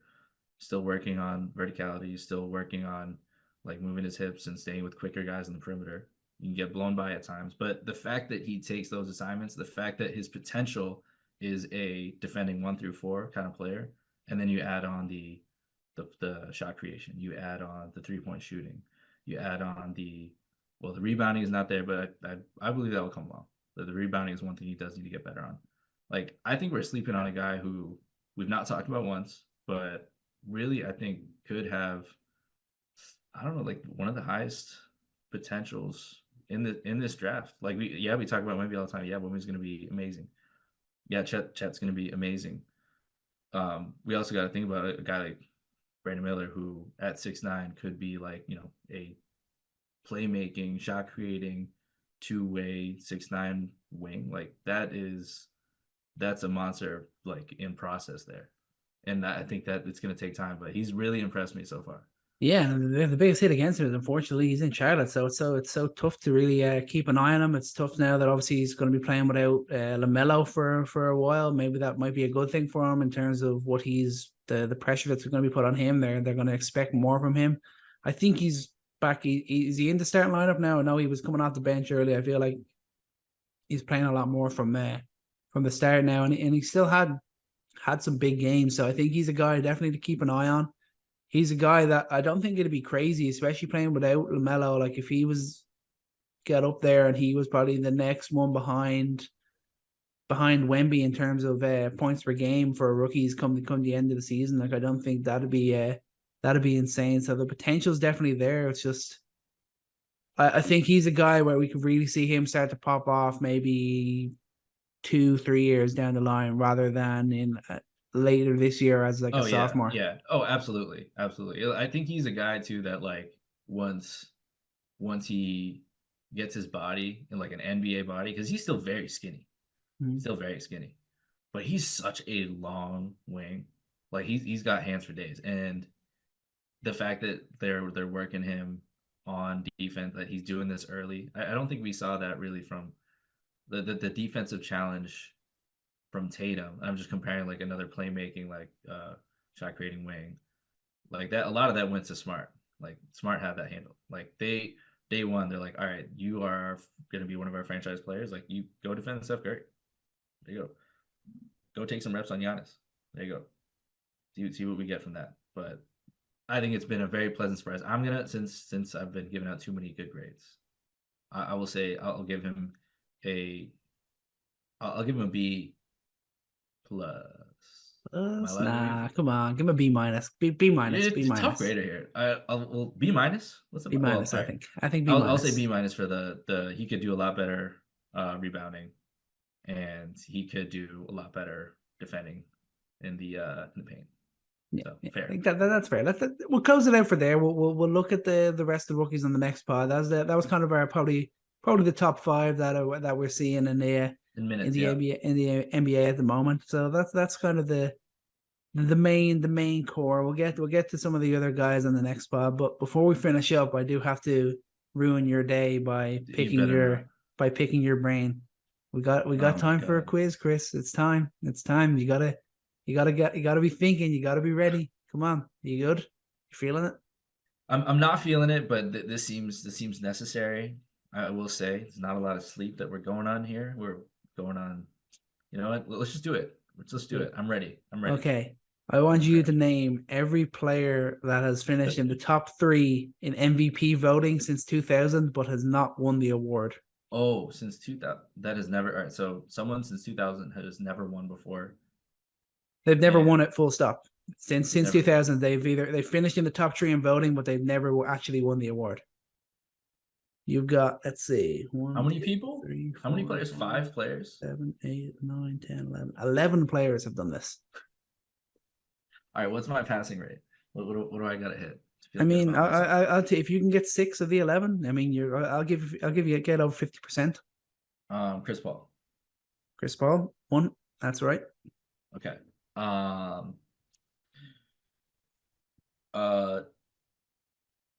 Still working on verticality, still working on like moving his hips and staying with quicker guys on the perimeter. You can get blown by at times, but the fact that he takes those assignments, the fact that his potential is a defending 1 through 4 kind of player, and then you add on the shot creation, you add on the 3-point shooting, you add on the rebounding is not there, but I believe that will come along. The rebounding is one thing he does need to get better on. Like I think we're sleeping on a guy who we've not talked about once, but really I think could have, I don't know, like one of the highest potentials in this draft. Like we talk about Wemby all the time. Yeah, Wemby's going to be amazing. Yeah, Chet's going to be amazing. We also got to think about a guy like Brandon Miller, who at 6'9" could be like, you know, a playmaking, shot creating, 2-way 6'9" wing. Like that's a monster like in process there. And I think that it's going to take time, but he's really impressed me so far.
Yeah, and the biggest hit against him is unfortunately he's in Charlotte, so it's so tough to really keep an eye on him. It's tough now that obviously he's going to be playing without LaMelo for a while. Maybe that might be a good thing for him in terms of what he's the pressure that's going to be put on him. They're going to expect more from him. I think he's back. Is he in the starting lineup now? No, he was coming off the bench early. I feel like he's playing a lot more from the start now, and he still had some big games. So I think he's a guy definitely to keep an eye on. He's a guy that I don't think it'd be crazy, especially playing without LaMelo. Like if he was get up there and he was probably the next one behind Wemby in terms of points per game for rookies come the end of the season. Like I don't think that'd be insane. So the potential is definitely there. It's just I think he's a guy where we could really see him start to pop off maybe 2-3 years down the line rather than in later this year as like a sophomore.
Yeah. Oh, absolutely. I think he's a guy too that like once he gets his body in like an NBA body, because he's still very skinny.
Mm-hmm.
Still very skinny. But he's such a long wing. Like he's got hands for days. And the fact that they're working him on defense, that he's doing this early. I don't think we saw that really from the defensive challenge from Tatum. I'm just comparing like another playmaking, like shot creating wing. Like that, a lot of that went to Smart. Like Smart had that handle. Like day one, they're like, all right, you are gonna be one of our franchise players. Like you go defend Steph Curry. There you go. Go take some reps on Giannis. There you go. See what we get from that. But I think it's been a very pleasant surprise. I'm gonna since I've been giving out too many good grades, I will say I'll give him a B plus.
Nah, come on, give him a B minus. B minus. B minus.
Tough grader here. I'll B minus. What's the
B minus?
Well,
I think B minus.
I'll say B minus for the he could do a lot better rebounding, and he could do a lot better defending in the paint.
Yeah,
so,
yeah.
Fair.
I think that's fair. We'll close it out for there. We'll look at the rest of the rookies on the next pod. That was kind of our probably the top 5 that we're seeing in the NBA at the moment. So that's kind of the main core. We'll get to some of the other guys on the next pod. But before we finish up, I do have to ruin your day by picking your brain. We got time for a quiz, Chris. It's time. You gotta be thinking. You gotta be ready. Come on, you good? You feeling it?
I'm not feeling it, but this seems necessary. I will say it's not a lot of sleep that we're going on here. We're going on. You know what? Let's just do it. Let's do it. I'm ready.
Okay. I want you to name every player that has finished in the top 3 in MVP voting since 2000, but has not won the award.
Oh, since 2000, that has never. All right, so someone since 2000 has never won before.
They've never won it. Full stop. Since 2000, they've finished in the top 3 in voting, but they've never actually won the award. You've got, let's see,
How many people? How many players? 5 players?
7, 8, 9, 10, 11. 11 players have done this.
All right, what's my passing rate? What do I gotta hit?
I mean, I'll take if you can get 6 of the 11. I mean, I'll give you get over 50%.
Chris Paul.
Chris Paul, 1. That's right.
Okay.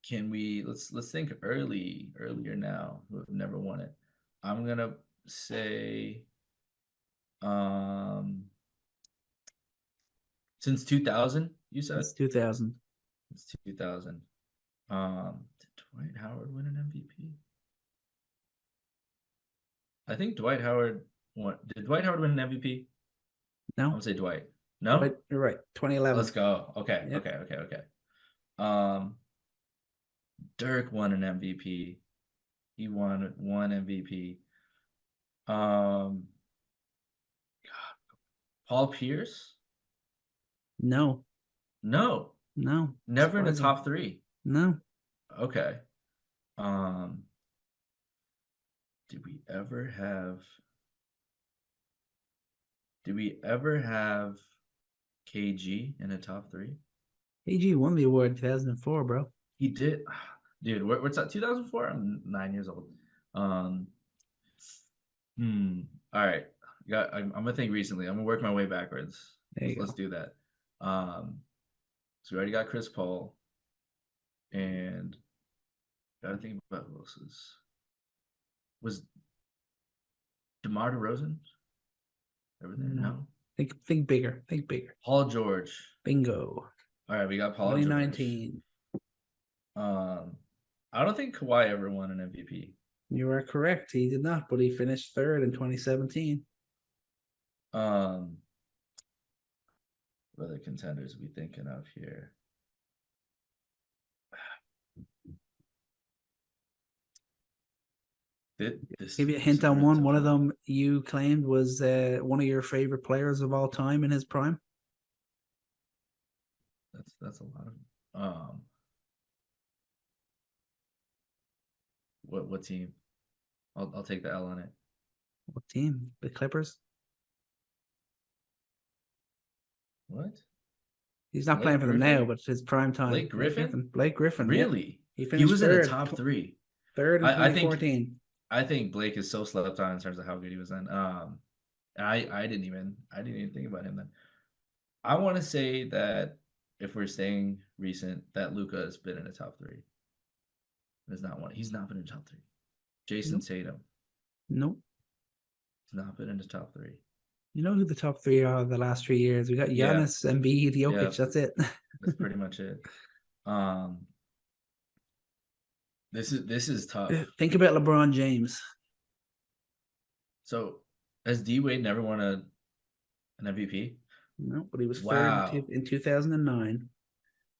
Can we let's think earlier now who have never won it. I'm gonna say since 2000, you said?
It's 2000.
It's 2000. Did Dwight Howard win an MVP? I think Dwight Howard won. Did Dwight Howard win an MVP?
No.
I'm gonna say Dwight. No?
Right, you're right. 2011.
Let's go. Okay.
Yep.
Okay. Dirk won an MVP. He won one MVP. God. Paul Pierce?
No.
No. Never in the
Surprising.
top 3.
No.
Okay. Did we ever have KG in the top 3?
KG won the award in 2004, bro.
He did. Dude, what's that? 2004? I'm 9 years old. All right. I'm gonna think recently. I'm gonna work my way backwards. Let's do that. So we already got Chris Paul, and gotta think about who else was DeMar DeRozan ever there? No.
Think bigger. Think bigger.
Paul George.
Bingo.
All right, we got Paul
2019.
George. I don't think Kawhi ever won an MVP.
You are correct. He did not, but he finished 3rd in 2017.
What other contenders are we thinking of here?
Give you a hint on one. One of them you claimed was one of your favorite players of all time in his prime.
That's a lot of what team? I'll take the L on it.
What team? The Clippers.
What?
He's not playing for them now, but his prime time.
Blake Griffin.
Blake Griffin.
Really?
Yeah.
He was in the top 3.
3rd in 2014.
I think Blake is so slept on in terms of how good he was then. I didn't even think about him then. I want to say that if we're staying recent, that Luka has been in the top 3. He's not been in the top 3. Jason Tatum.
Nope.
He's not been in the top 3.
You know who the top 3 are the last 3 years? We got Giannis, Embiid, Jokic.
Yeah.
That's it.
That's pretty much it. This is tough.
Think about LeBron James.
So, has D Wade never won an MVP?
No, but he was 3rd in 2009.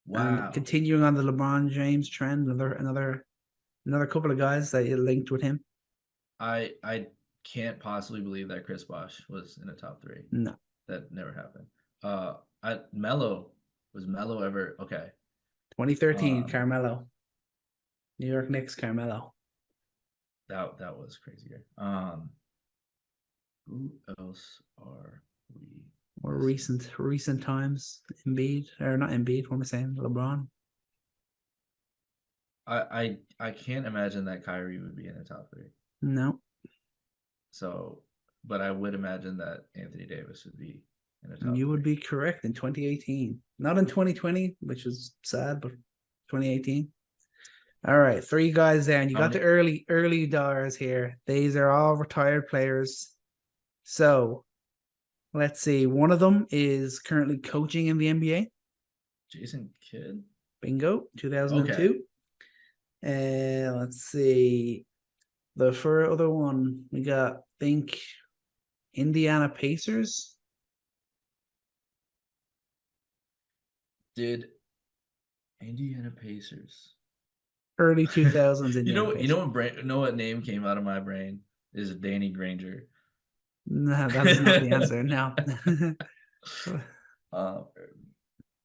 Wow.
And continuing on the LeBron James trend, another couple of guys that you linked with him.
I can't possibly believe that Chris Bosh was in the top 3.
No,
that never happened. Melo was Melo ever okay?
2013, Carmelo. New York Knicks, Carmelo.
That was crazier. Who else are we?
More recent times. Embiid, or not Embiid? What am I saying? LeBron.
I can't imagine that Kyrie would be in the top 3.
No.
So, but I would imagine that Anthony Davis would be in the top 3.
You would be correct in 2018. Not in 2020, which is sad, but 2018. All right, 3 guys down. You got the early dollars here. These are all retired players. So, let's see. One of them is currently coaching in the NBA.
Jason Kidd.
Bingo, 2002. And let's see. The other one we got, think Indiana Pacers.
Did Indiana Pacers
Early 2000s Indiana Pacers.
You know what name came out of my brain is Danny Granger.
No, that is not the answer. No.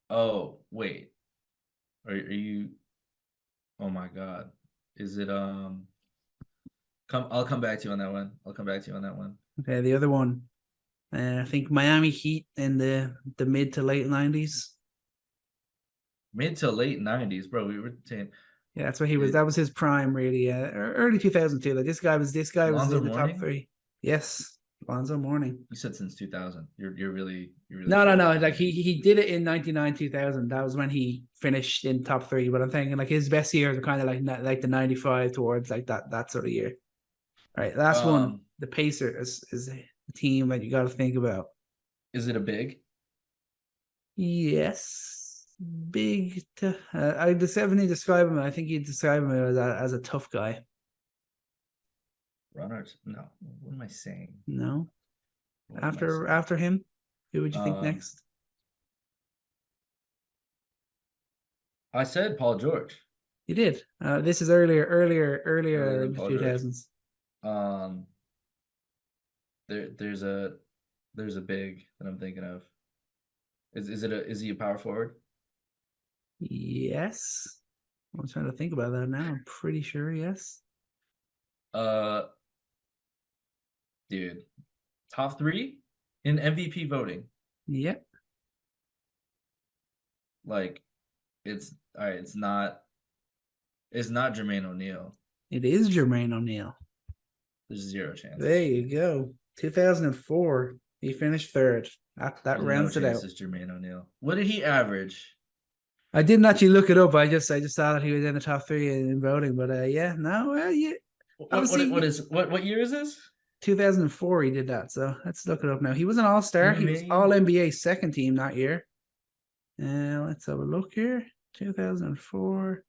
Oh wait, are you? Oh my God, is it I'll come back to you on that one.
Okay, the other one. I think Miami Heat in the mid to late 90s.
Mid to late 90s, bro. We were saying
Yeah, that's what he was. That was his prime, really. Early 2002. Like this guy was
Lonzo
in the top
Mourning?
3. Yes, Lonzo Mourning.
You said since 2000. You're really
No. Like he did it in 99, 2000. That was when he finished in top 3. But I'm thinking like his best years are kind of like the 95 towards like that sort of year. All right, last one. The Pacers is a team that you got to think about.
Is it a big?
Yes, big. I definitely describe him. I think you describe him as a tough guy.
Runners? No. What am I saying?
No.
What am I saying?
After him, who would you think next?
I said Paul George.
You did. This is earlier in the
Paul
2000s.
There's a big that I'm thinking of. Is he a power forward?
Yes. I'm trying to think about that now. I'm pretty sure, yes.
Dude, top 3 in MVP voting.
Yep.
Like, it's all right. It's not Jermaine O'Neal.
It is Jermaine O'Neal.
There's 0 chance.
There you go. 2004. He finished 3rd. That rounds it out.
It's Jermaine O'Neal. What did he average?
I didn't actually look it up. I just saw that he was in the top 3 in voting. But yeah, no, well, yeah.
What year is this?
2004 he did that. So let's look it up now. He was an all-star. He was all-NBA second team that year. Let's have a look here. 2004.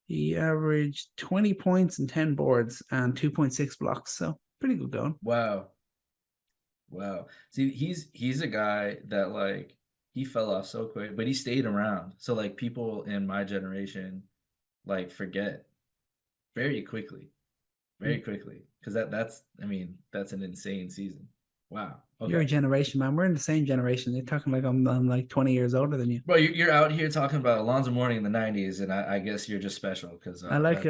He averaged 20 points and 10 boards and 2.6 blocks. So pretty good going.
Wow. See, he's a guy that like he fell off so quick, but he stayed around. So like people in my generation like forget very quickly. Because that's an insane season. Wow. Okay.
Your generation, man. We're in the same generation. They're talking like I'm like 20 years older than you.
Bro, you're out here talking about Alonzo Mourning in the 90s, and I guess you're just special because
I like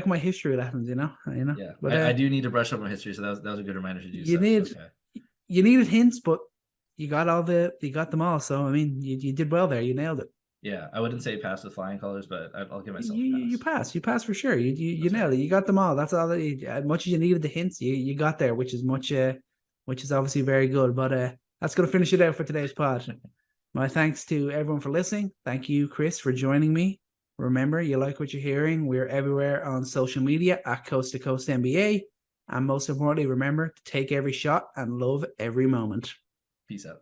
my history lessons, you know.
Yeah,
but
I do need to brush up my history, so that was a good reminder to do.
You needed hints, but you got them all. So I mean, you did well there. You nailed it.
Yeah, I wouldn't say pass with flying colors, but I'll give myself
you pass. You pass for sure. You nailed it. You got them all. That's all that as much as you needed the hints, you got there, which is obviously very good. But that's going to finish it out for today's pod. My thanks to everyone for listening. Thank you, Chris, for joining me. Remember, you like what you're hearing. We're everywhere on social media at Coast to Coast NBA. And most importantly, remember to take every shot and love every moment.
Peace out.